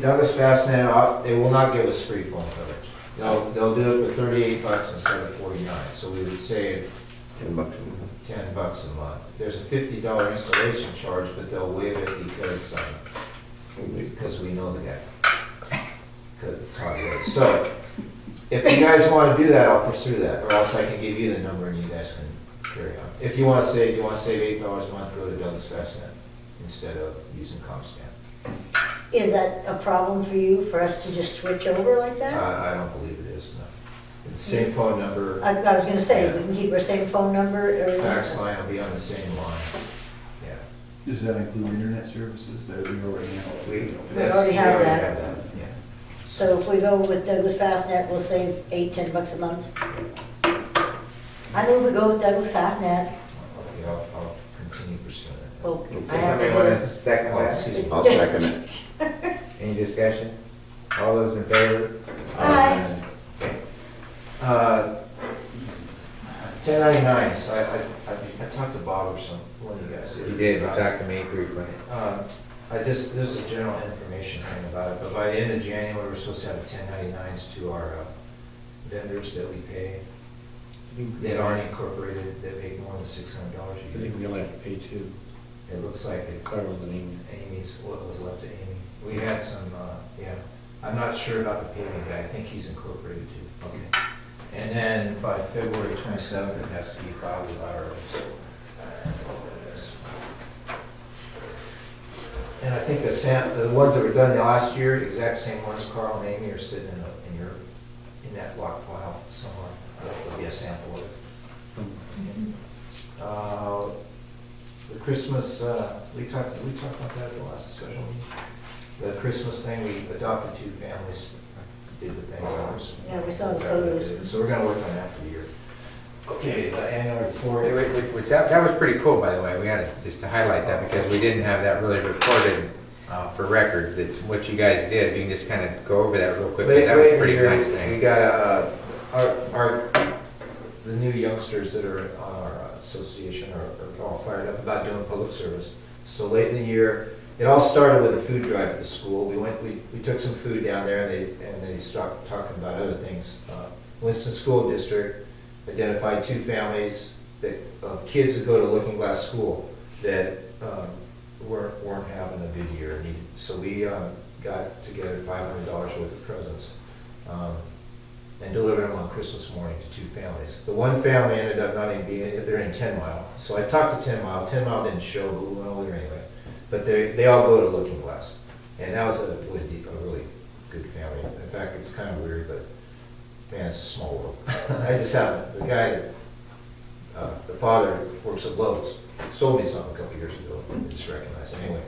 Douglas Fastnet, they will not give us free phone coverage. They'll do it for $38 instead of $49, so we would save $10 a month. $10 a month. There's a $50 installation charge, but they'll waive it because we know the guy. So, if you guys want to do that, I'll pursue that, or else I can give you the number and you guys can carry on. If you want to save $8 a month, go to Douglas Fastnet instead of using ComScan. Is that a problem for you, for us to just switch over like that? I don't believe it is, no. It's the same phone number, I was gonna say, we can keep our same phone number, everything. fax line will be on the same line. Yeah. Does that include internet services that we already have? We already have that. Yeah. So if we go with Douglas Fastnet, we'll save $10 a month. I move we go with Douglas Fastnet. Okay, I'll continue pursuing it. Well, I Does have somebody to want do to this. second Oh, that? excuse me. I'll second it. Any discussion? All those in favor? Aye. Uh, 1099s, I talked to Bob or one of you guys. You did, you talked to me briefly. There's a general information thing about it, but by the end of January, we're supposed to have 1099s to our vendors that we pay that aren't incorporated, that make more than $600 I think we only have to pay 2. It looks like it's Carl and Amy. Amy's, what was left to Amy. We had some, yeah, I'm not sure about the paving guy, I think he's incorporated too. Okay. And then by February 27th, it has to be filed with IRS. And I think the ones that were done last year, exact same ones, Carl and Amy, are sitting in that block file somewhere. There'll be a sample of it. The Christmas, we talked about that at the last special meeting. The Christmas thing, we adopted 2 families, did the thing on Christmas. Yeah, we saw the photos. So we're gonna work on that for the year. Okay, the annual report. That was pretty cool, by the way. We had to, just to highlight that because we didn't have that really recorded for record, that what you guys did. If you can just kind of go over that real quick, because that was a pretty nice We thing. got, the new youngsters that are on our association are all fired up about doing public service. So late in the year, it all started with a food drive at the school. We took some food down there and they started talking about other things. Winston School District identified 2 families of kids that go to Lookingglass School that weren't having a good year. So we got together $500 worth of presents and delivered them on Christmas morning to 2 families. The one family ended up not even being, they're in 10 Mile. So I talked to 10 Mile. 10 Mile didn't show, but we went over there anyway. But they all go to Lookingglass. And that was a really good family. In fact, it's kind of weird, but man, it's a small world. I just have the guy that, the father works at Lowe's, sold me something a couple years ago. I just recognized it anyway.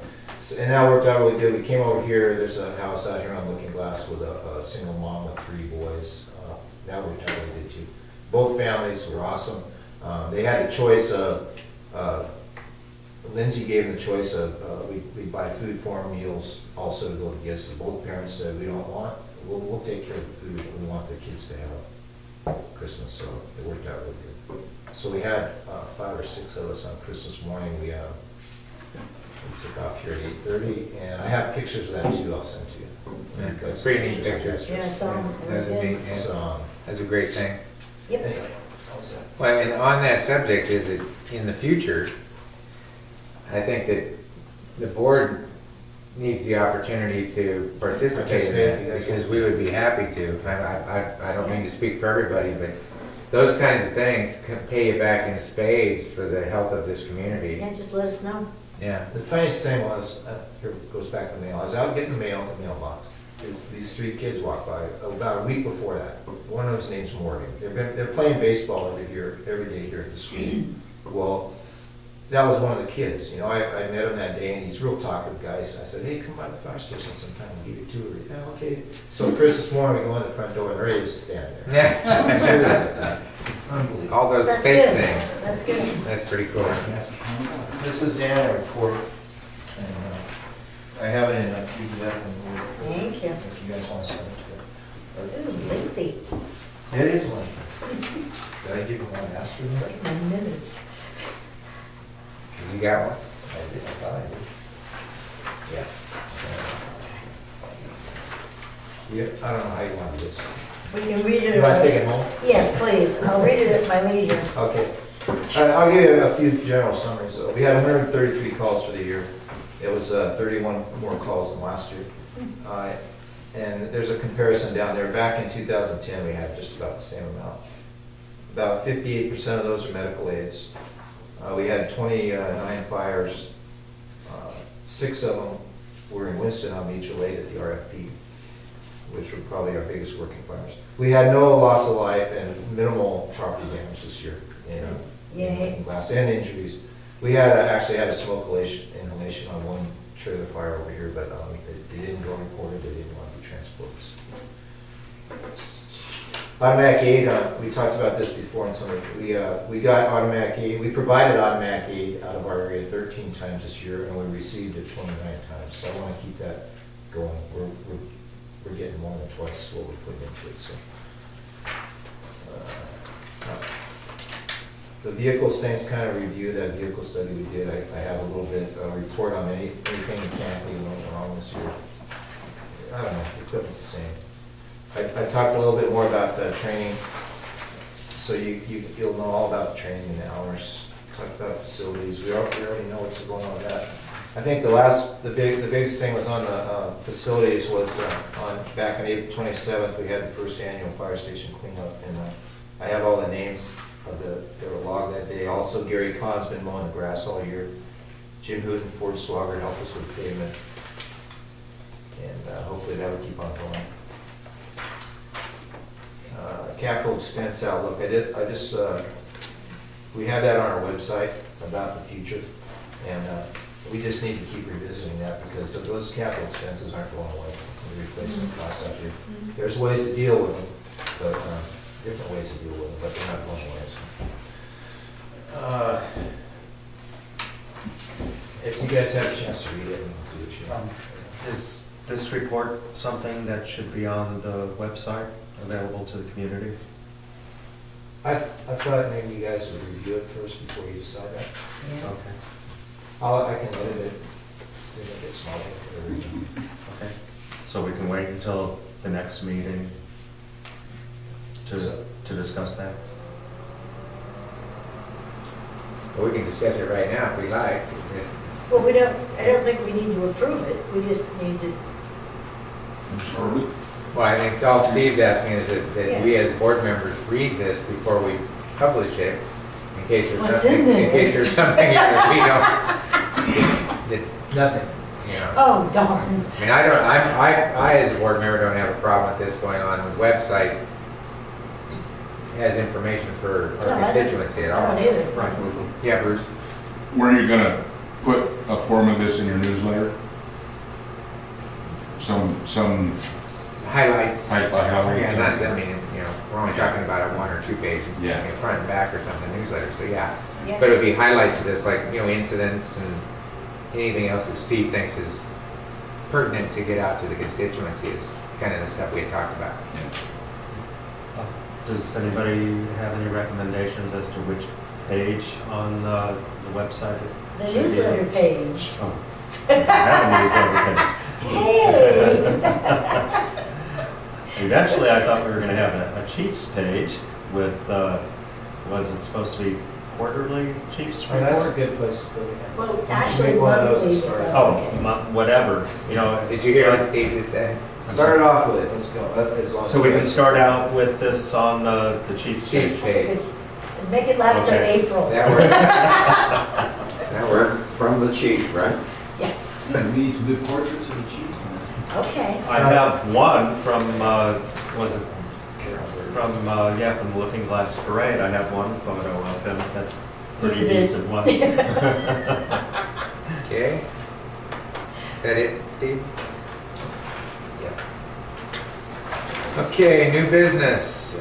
And that worked out really good. We came over here. There's a house out here on Lookingglass with a single mom with 3 boys. That worked out really good too. Both families were awesome. They had a choice of, Lindsay gave them the choice of, we buy food for them, meals also to go to gifts. Both parents said, we don't want, we'll take care of the food, we want the kids to have Christmas, so it worked out really good. So we had 5 or 6 of us on Christmas morning. We took off here at 8:30, and I have pictures of that too. I'll send to you. Yeah, it's pretty neat pictures. Yeah, I saw them. It was That was neat, good. yeah. So, That's a great thing. Yep. anyway, how's that? Well, and on that subject, is it in the future, I think that the board needs the opportunity to participate in that, because we would be happy to. I don't mean to speak for everybody, but those kinds of things can pay you back in spades for the health of this community. Yeah, just let us know. Yeah. The funniest thing was, here it goes back to the mail. I was out getting the mail in the mailbox. These 3 kids walked by about a week before that. One of them's name's Morgan. They're playing baseball every day here at the school. Well, that was one of the kids. You know, I met him that day, and he's a real talkative guy. So I said, hey, come by the fire station sometime and give you a tour. Yeah, okay. So Christmas morning, we go in the front door, and Ray is standing there. Yeah. Unbelievable. All those That's fake good. things. That's good. That's pretty cool. This is the annual report, and I have it in a PDF in Word. Thank you. If you guys want to send it to it. Ooh, lengthy. It is one. Did I give you one after It's that? like 9 minutes. You got one? I did, I thought I did. Yeah. Yeah, I don't know how you want to do this. We can read it. You want to take it home? Yes, please. I'll read it at my leisure. Okay. I'll give you a few general summaries. So we had 133 calls for the year. It was 31 more calls than last year. And there's a comparison down there. Back in 2010, we had just about the same amount. About 58% of those are medical aids. We had 29 fires. 6 of them were in Winston on mutual aid at the LRFD, which were probably our biggest working fires. We had no loss of life and minimal property damage this year in Yay. Lookingglass and injuries. We had actually had a smoke inhalation on one trailer fire over here, but they didn't go reported. They didn't want to be transported. Automatic aid, we talked about this before in some of we got automatic aid. We provided automatic aid out of our area 13 times this year, and we received it 29 times. So I want to keep that going. We're getting more than twice what we put into it. So the vehicles things kind of review that vehicle study we did. I have a little bit report on anything mechanically went wrong this year. I don't know. The equipment's the same. I talked a little bit more about training, so you'll know all about the training and the hours. Talked about facilities, we already know what's going on with that. I think the biggest thing was on the facilities was back on April 27th, we had the first annual fire station cleanup, and I have all the names of that were logged that day. Also, Gary Kahn's been mowing the grass all year. Jim Hood and Ford Swagger helped us with pavement, and hopefully that will keep on going. Capital expense outlook. We have that on our website about the future, and we just need to keep revisiting that because those capital expenses aren't going away. The replacement costs out here. There's ways to deal with them, but different ways to deal with them, but they're not going away. So. If you guys have a chance to read it, and do what you want. Is this report something that should be on the website, available to the community? I thought maybe you guys would review it first before you decide that. Yeah. Okay. I can edit it to make it smaller. Okay. So we can wait until the next meeting to discuss that? Well, we can discuss it right now if we like. Well, I don't think we need to approve it, we just need to, Well, I think it's all Steve's asking is that we as board members read this before we publish it, in case there's What's something, in there? in case there's something in there that we don't, Nothing. you know. oh darn. I mean, I as a board member don't have a problem with this going on. The website has information for No, our I don't- constituency at I all. don't either. Right. Yeah, Bruce? Where are you gonna put a form of this in your newsletter? Some Highlights. highlights? Yeah, not, I mean, you know, we're only talking about a 1 or 2 page, Yeah. you know, front and back or something, newsletter, so yeah. Yeah. But it would be highlights of this, like, you know, incidents and anything else that Steve thinks is pertinent to get out to the constituency is kind of the stuff we had talked about. Does anybody have any recommendations as to which page on the website it The should be? newsletter page. Oh, I have a newsletter Hey! page. Eventually, I thought we were going to have a Chiefs page with, was it supposed to be quarterly Chiefs Oh, reports? that's a good place to put it. Well, You should actually, make one of those monthly, to start. but Oh, okay. whatever, you know. Did you hear what Steve just said? Start it off with it, let's go. As long So as we you can guys- start out with this on the Chiefs page? Chiefs That's a page. good- and make it last till Okay. April. That works. That works. From the chief, right? Yes, We need some good portraits of the chief. okay. I have one from, was it from the Lookingglass Parade. I have one photo of him. That's a pretty Use it. decent one. Okay. That it, Steve? Okay, new business.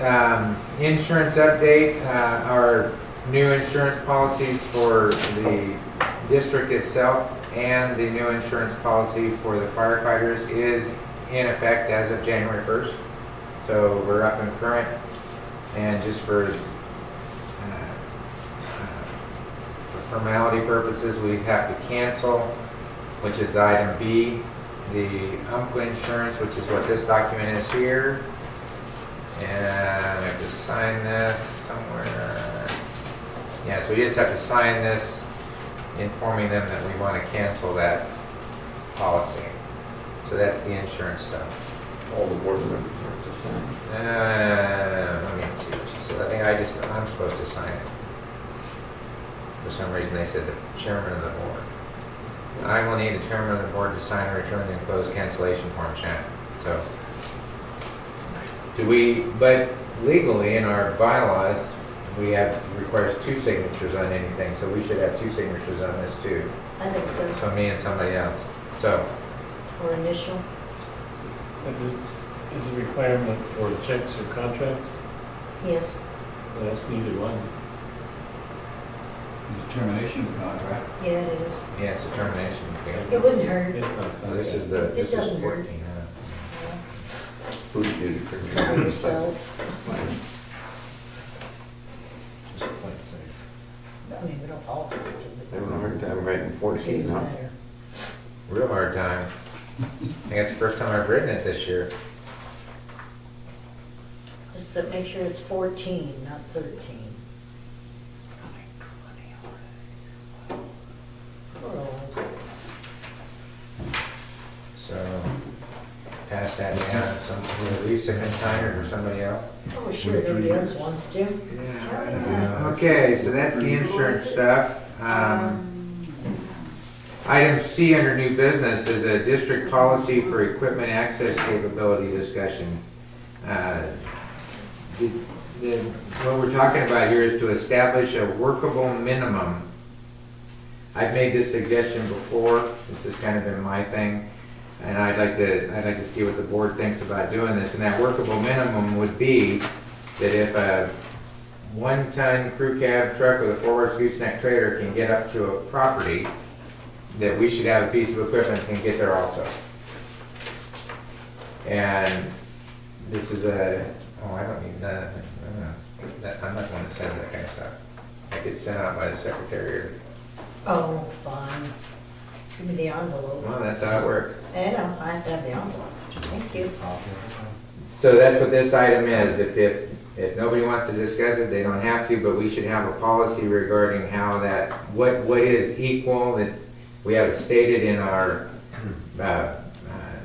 Insurance update. Our new insurance policies for the district itself and the new insurance policy for the firefighters is in effect as of January 1st. So we're up and current. And just for formality purposes, we have to cancel, which is the item B, the UMCA insurance, which is what this document is here. And I have to sign this somewhere. Yeah, so we just have to sign this, informing them that we want to cancel that policy. So that's the insurance stuff. All the board members have to sign. Let me see what she said. I think I'm supposed to sign it. For some reason, they said the chairman of the board. I will need the chairman of the board to sign and return the enclosed cancellation form, Shannon. So, but legally in our bylaws, requires 2 signatures on anything, so we should have 2 signatures on this too. I think so, So me and somebody else. So, or initial. Is a requirement for checks or contracts? Yes. Well, that's neither one. There's termination of the contract. Yeah, it is. yeah, it's a termination. It wouldn't hurt. It's not Oh, this is contract. this doesn't is hurt. 14, Who did you Cover yourself. Just play it safe. I mean, we don't all have to. Having a hard time writing 14, huh? Real hard time. I think that's the first time I've written it this year. Just to make sure it's 14, not 13. pass that down, Lisa can sign it or somebody else. Oh, sure, nobody else wants to. Okay, so that's the insurance stuff. Item C under new business is a district policy for equipment access capability discussion. What we're talking about here is to establish a workable minimum. I've made this suggestion before. This has kind of been my thing, and I'd like to see what the board thinks about doing this. And that workable minimum would be that if a one-ton crew cab truck with a four-horse gooseneck trailer can get up to a property, that we should have a piece of equipment that can get there also. And this is I don't need that. I'm not the one that sends that kind of stuff. I get sent out by the secretary. Oh, fine. Give me the envelope. Well, that's how it works. I know, I have to have the envelope. Thank you. So that's what this item is. If nobody wants to discuss it, they don't have to, but we should have a policy regarding how that, what is equal, that we have it stated in our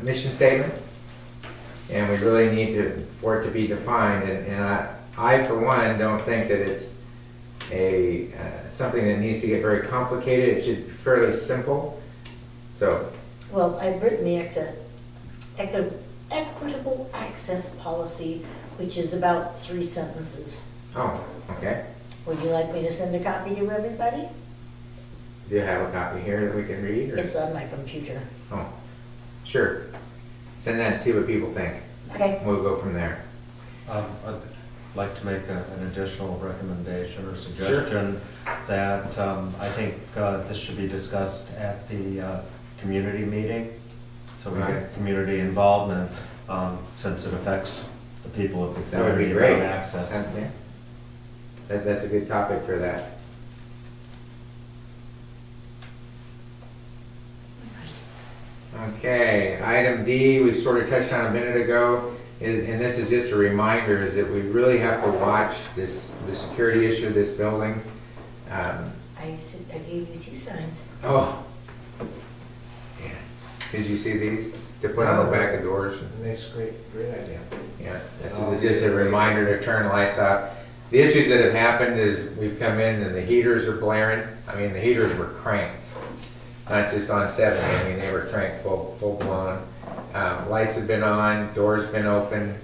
mission statement, and we really need for it to be defined. And I for one, don't think that it's something that needs to get very complicated. It should be fairly simple. So. Well, I've written the equitable access policy, which is about 3 sentences. Oh, okay. Would you like me to send a copy to everybody? Do you have a copy here that we can read? Or? It's on my computer. Oh, sure. Send that and see what people think. Okay. We'll go from there. I'd like to make an additional recommendation or suggestion that I think this should be discussed at the community meeting. So we get community involvement since it affects the people of the That would be community great. about access. Yeah. That's a good topic for that. Okay, item D, we sort of touched on a minute ago, and this is just a reminder, is that we really have to watch the security issue of this building. I gave you 2 signs. Oh, yeah. Did you see these? To put on the back of doors? Makes great idea. Yeah, this is just a reminder to turn the lights off. The issues that have happened is we've come in and the heaters are blaring. I mean, the heaters were cranked, not just on 70. I mean, they were cranked full blown. Lights have been on, doors been open,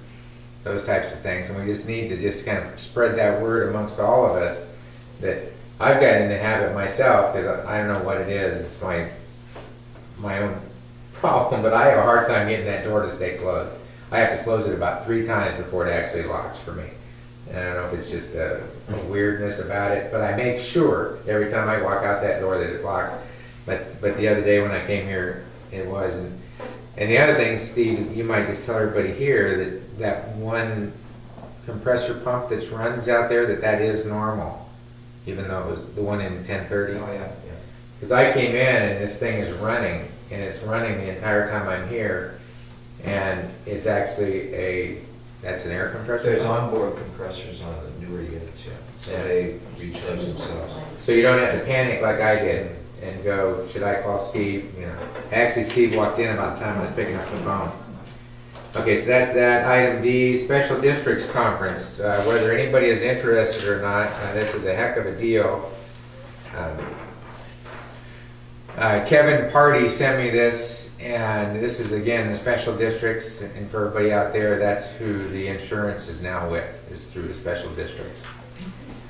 those types of things. And we just need to just kind of spread that word amongst all of us that I've gotten in the habit myself, because I don't know what it is. It's my own problem, but I have a hard time getting that door to stay closed. I have to close it about 3 times before it actually locks for me. And I don't know if it's just a weirdness about it, but I make sure every time I walk out that door that it locks. But the other day when I came here, it wasn't. And the other thing, Steve, you might just tell everybody here that one compressor pump that runs out there, that is normal, even though it was the one in 1030. Oh, yeah. Because I came in and this thing is running, and it's running the entire time I'm here, and it's actually that's an air compressor. There's onboard compressors on the newer units, yeah. So they recharge themselves. So you don't have to panic like I did and go, should I call Steve? You know, actually Steve walked in about the time I was picking up the phone. Okay, so that's that. Item D, Special Districts Conference. Whether anybody is interested or not, this is a heck of a deal. Kevin Party sent me this, and this is again the special districts, and for everybody out there, that's who the insurance is now with, is through the special districts.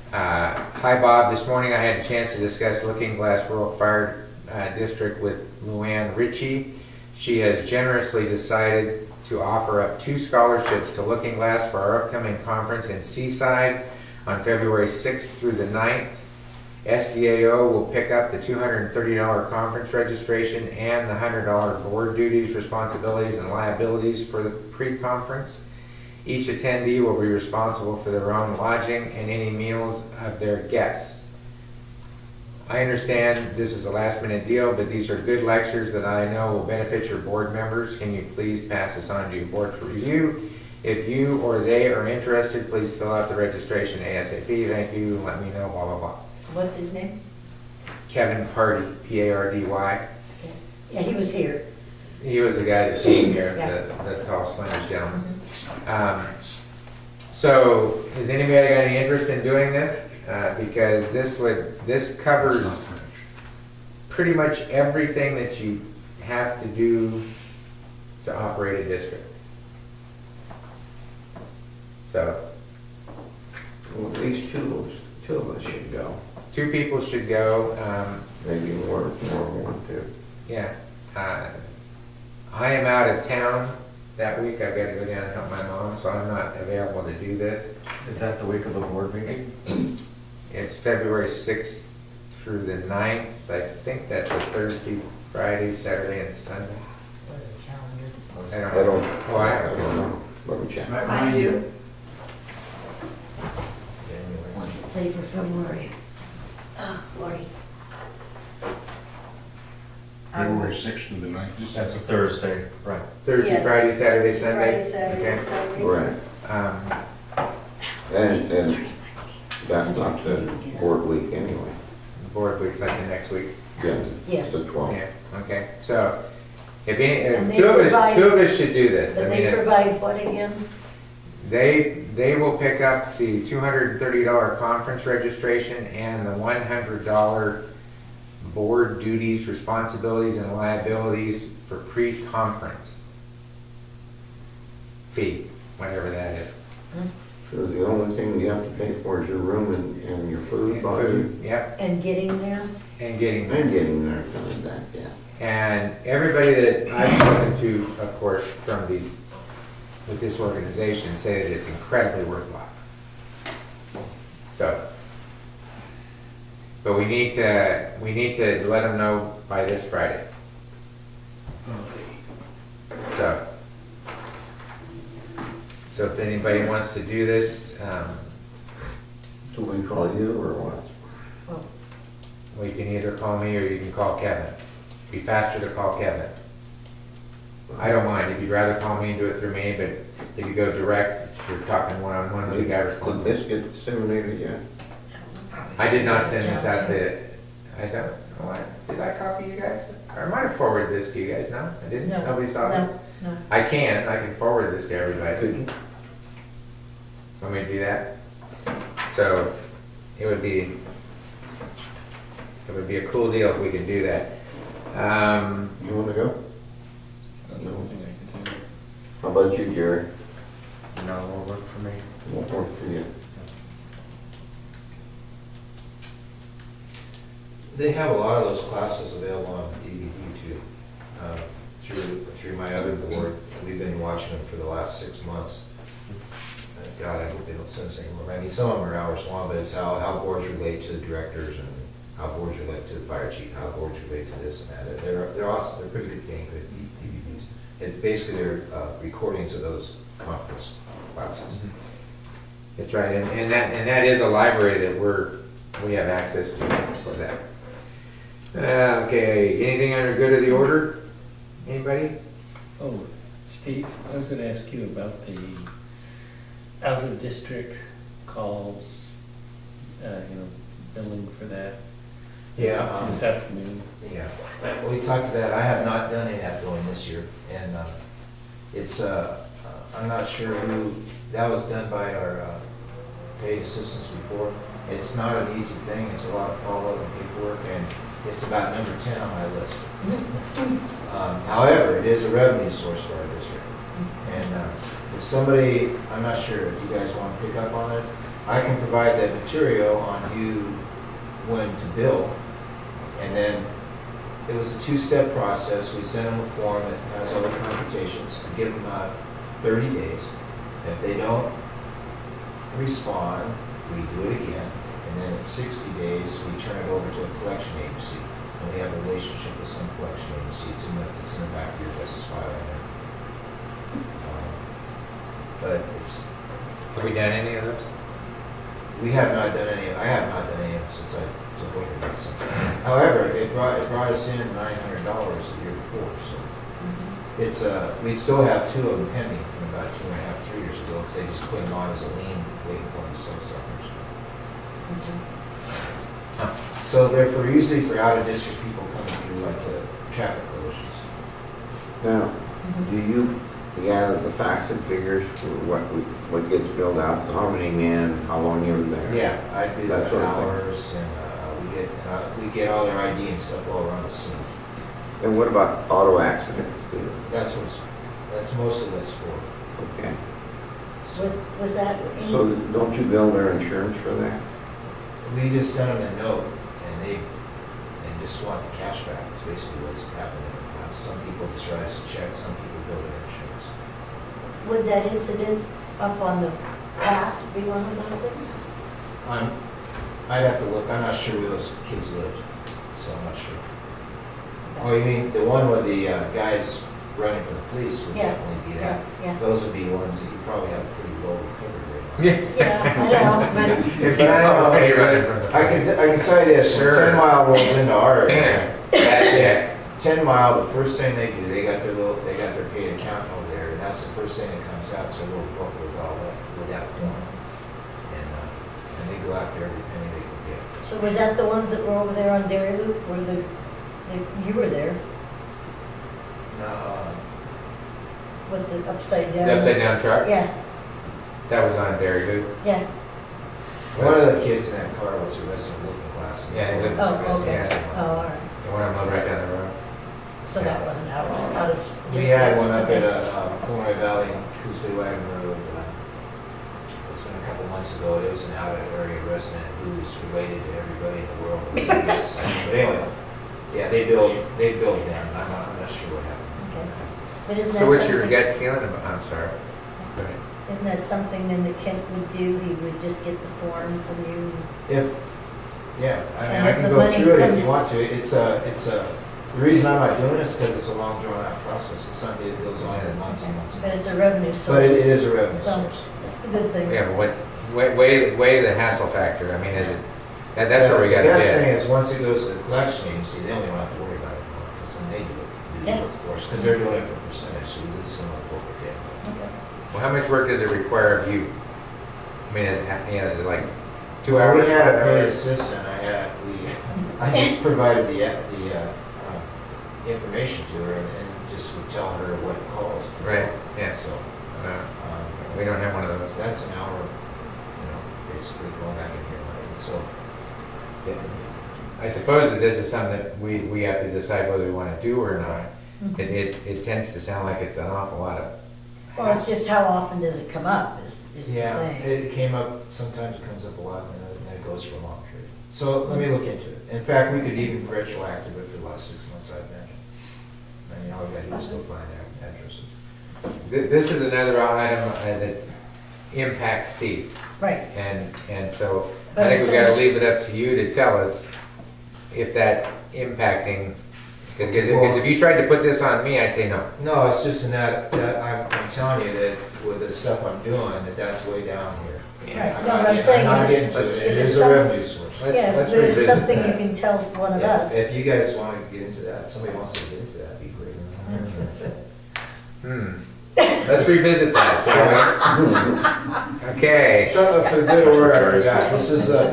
Hi Bob, this morning I had a chance to discuss Lookingglass Rural Fire District with Luann Ritchie. She has generously decided to offer up 2 scholarships to Lookingglass for our upcoming conference in Seaside on February 6th through the 9th. SDAO will pick up the $230 conference registration and the $100 board duties, responsibilities, and liabilities for the pre-conference. Each attendee will be responsible for their own lodging and any meals of their guests. I understand this is a last-minute deal, but these are good lectures that I know will benefit your board members. Can you please pass this on to your board for review? If you or they are interested, please fill out the registration ASAP. Thank you. Let me know, blah, blah, blah. What's his name? Kevin Pardy, P-A-R-D-Y. Yeah, he was here. He was the guy that came here, Yeah. the tall, slender gentleman. So, has anybody got any interest in doing this? Because this covers pretty much everything that you have to do to operate a district. So, Well, at least two of us should go. 2 people should go. Maybe more want to. Yeah. I am out of town that week. I've got to go down and help my mom, so I'm not available to do this. Is that the week of the board meeting? It's February 6th through the 9th. I think that's a Thursday, Friday, Saturday, and Sunday. What is the calendar? I I don't don't, know. Oh, I don't know. Let me check. Mind you, What's it say for February? Ah, Lordy. February 6th to the 9th. you said? That's a Thursday, right. Thursday, Yes. Friday, Saturday, Sunday. Friday, Saturday, Okay. Sunday. Right. And that's not the board week anyway. Board week's like the next week. Yeah, Yes. the 12th. Yeah. Okay. So, if any, And they two of us provide- should do this. But I they mean, provide what again? they will pick up the $230 conference registration and the $100 board duties, responsibilities, and liabilities for pre-conference fee, whatever that is. So the only thing you have to pay for is your room and your food, And body, food, yep, And getting there? and getting and getting there, coming back, yeah. And everybody that I've spoken to, of course, from with this organization, say that it's incredibly worthwhile. So, but we need to let them know by this Friday. So if anybody wants to do this, Do we call you or what? well, you can either call me or you can call Kevin. Be faster to call Kevin. I don't mind, if you'd rather call me and do it through me, but if you go direct, you're talking one-on-one with the guy Did responsible. this get disseminated yet? I did not send this out to, I don't know what, did I copy you guys? I might have forwarded this to you guys, no? I didn't? No. Nobody saw this? No, no. I can forward this to everybody. Could you? Want me to do that? So, it would be a cool deal if we could do that. You wanna go? that's something I can do. How about you, Jerry? No, will work for me. Won't work for you. They have a lot of those classes available on DVD too. Through my other board, we've been watching them for the last 6 months. God, I hope they don't send us anymore. I mean, some of them are hours long, but it's how boards relate to the directors and how boards relate to the fire chief, how boards relate to this and that. They're awesome. They're pretty good game, good DVDs. It's basically they're recordings of those conference classes. That's right, and that is a library that we have access to for that. Okay, anything under good of the order? Anybody? Oh, Steve, I was gonna ask you about the out-of-district calls, billing for that. Yeah. This afternoon. Yeah, we talked to that. I have not done any of that billing this year, and it's, I'm not sure who, that was done by our paid assistants before. It's not an easy thing. It's a lot of follow-up and paperwork, and it's about number 10 on my list. However, it is a revenue source for our district. And if somebody, I'm not sure if you guys want to pick up on it, I can provide that material on you when to bill. And then it was a 2-step process. We sent them a form that has all the computations, and give them 30 days. If they don't respond, we do it again. And then at 60 days, we turn it over to a collection agency. And we have a relationship with some collection agency. It's in the back of your guys' file in there. But Have we done any of those? we have not done any, I have not done any of it since I took over this. However, it brought us in $900 the year before, so. It's, we still have 2 of them pending from about 2.5, 3 years ago, because they just put them on as a lien, waiting for them to sell something. So therefore, usually for out-of-district people coming through, like the traffic collisions. Now, do you gather the facts and figures for what gets billed out, how many men, how long you were there? Yeah, I do That the sort of thing. hours, and we get all their ID and stuff all around the scene. And what about auto accidents? That's most of it's for. Okay. Was that in? So don't you bill their insurance for that? We just send them a note, and just want the cash back. It's basically what's happening. Some people just write us a check, some people bill their insurance. Would that incident up on the pass be one of those things? I'd have to look. I'm not sure where those kids live, so I'm not sure. Oh, you mean the one with the guys running for the police would Yeah. definitely be that. Yeah. Those would be ones that you probably have a pretty low recovery rate on. Yeah, I know, If he's already running from the I can tell you this, Sure. 10 Mile rolls into our area. Yeah. 10 Mile, the first thing they do, they got their paid account over there, and that's the first thing that comes out, so a little book with that form. And they go after every penny they can get. So was that the ones that were over there on Dairy Loop, where you were there with the upside down? The upside down truck? Yeah, That was on Dairy Loop. yeah. One of the kids in that car was a resident of Lookingglass. Yeah, he lives- Oh, okay. Yeah. Oh, all right. The one I'm right down the road. So that wasn't out of. We had one up at Floyd Valley, Coosway Wagon Road. It's been a couple months ago. It was an out-of-area resident who's related to everybody in the world. But anyway, yeah, they build them. I'm not sure what happened. Okay. But isn't that So what's your something- gut feeling about, I'm sorry. Go ahead. Isn't that something then that Kent would do? He would just get the form from you? Yeah, I mean, And I if can the go money through it if comes- you want to. The reason I'm not doing it is because it's a long drawn out process. It's something that goes on for months and months. But it's a revenue source. But it is a revenue So, source. it's a good thing. Yeah, but weigh the hassle factor. I mean, is it, that's where we got to The best thing get. is, once it goes to the collection agency, then we don't have to worry about it anymore, because then they do Yeah. it for us, because they're doing it for percentage, so we lose some of what we get. Okay. Well, how much work does it require of you? I mean, is it like 2 Well, hours? we had a 5 paid hours? assistant, I just provided the information to her and just would tell her what calls. to Right, call. yeah. So, We don't have one of those. that's an hour, basically going back in here, so. I suppose that this is something that we have to decide whether we want to do or not. Mhm. It tends to sound like it's an awful lot of. Well, it's just how often does it come up is the Yeah, thing. it came up, sometimes it comes up a lot, and then it goes for a long period. So let me look into it. In fact, we could even retroactive it for the last 6 months, I'd imagine. I mean, all we gotta do is go find their addresses. This is another item that impacts Steve. Right. And so But I think it's we gotta something- leave it up to you to tell us if that impacting, because if you tried to put this on me, I'd say no. No, it's just in that I'm telling you that with the stuff I'm doing, that's way down here. Right. I'm No, not but I'm getting- saying I'm not if getting to it's- it. if It it's is a some- revenue source. Yeah, Let's but it's revisit something you that. can tell one of Yeah, us. if you guys want to get into that, somebody wants to get into that, it'd be great. Let's revisit that, shall we? Okay. So, for good order, I forgot, this is the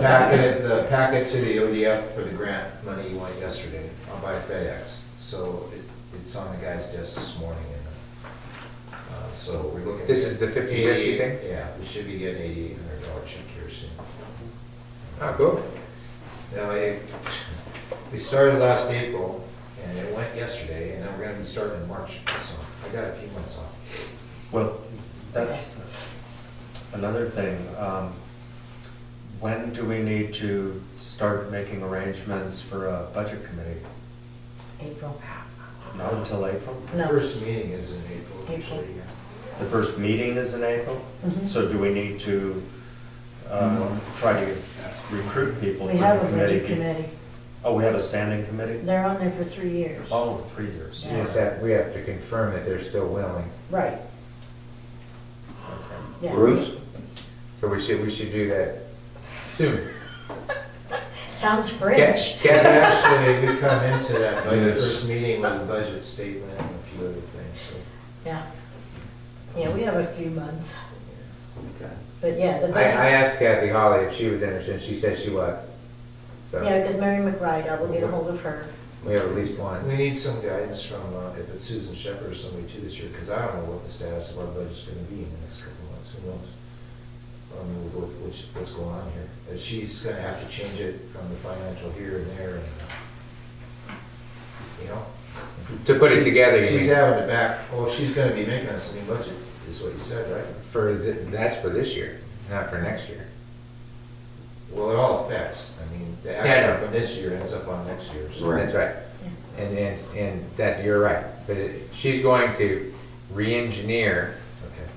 packet to the ODF for the grant money you went yesterday, by FedEx. So it's on the guy's desk this morning, and, so we're looking. This is the 50/50 thing? Yeah, we should be getting $8,800 check here soon. Oh, cool. Now, we started last April, and it went yesterday, and then we're gonna be starting in March, so I got a few months off. Well, that's another thing. When do we need to start making arrangements for a budget committee? April. Not until April? The No. first meeting is in April, April. usually, yeah. The first meeting is in April? Mhm. So do we need to try to recruit people for We the have a committee? budget committee. Oh, we have a standing committee? They're on there for 3 years. Oh, 3 years. Yeah. We have to confirm that they're still willing. Right. Yeah. Bruce? So we should do that soon. Sounds French. Kathy, Actually, we come into that budget, Yes. first meeting with a budget statement and a few other things, so. Yeah. Yeah, we have a few months. Okay. But yeah, the I budget. asked Kathy Holly if she was interested, and she said she was. So Yeah, because Mary McBride, I will get a hold of her. We have at least one. We need some guidance from, if it's Susan Shepherd or somebody too this year, because I don't know what the status of our budget's gonna be in the next couple of months, who knows? What's going on here? If she's gonna have to change it from the financial here and there, and, you know? To put it together, you She's mean, having to back, well, she's gonna be making us a new budget, is what you said, right? that's for this year, not for next year. Well, it all affects, I mean, the Yeah, I know. action from this year ends up on next year, so. Right. That's right. And that, you're right. But she's going to re-engineer Okay,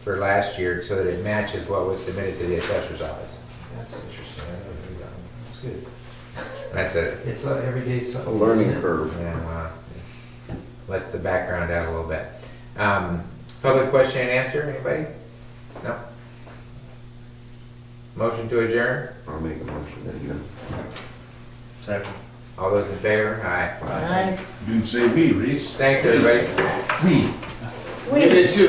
for last year so that it matches what was submitted to the assessor's office. that's interesting, I never knew that one, that's good. That's it. It's every day A something. learning isn't it? curve. Yeah, let the background out a little bit. Public question and answer, anybody? No? Motion to adjourn? I'll make a motion that you. Second. All those in favor? Aye. Aye. Didn't say me, Reese. Thanks, everybody. Me. We- It is you.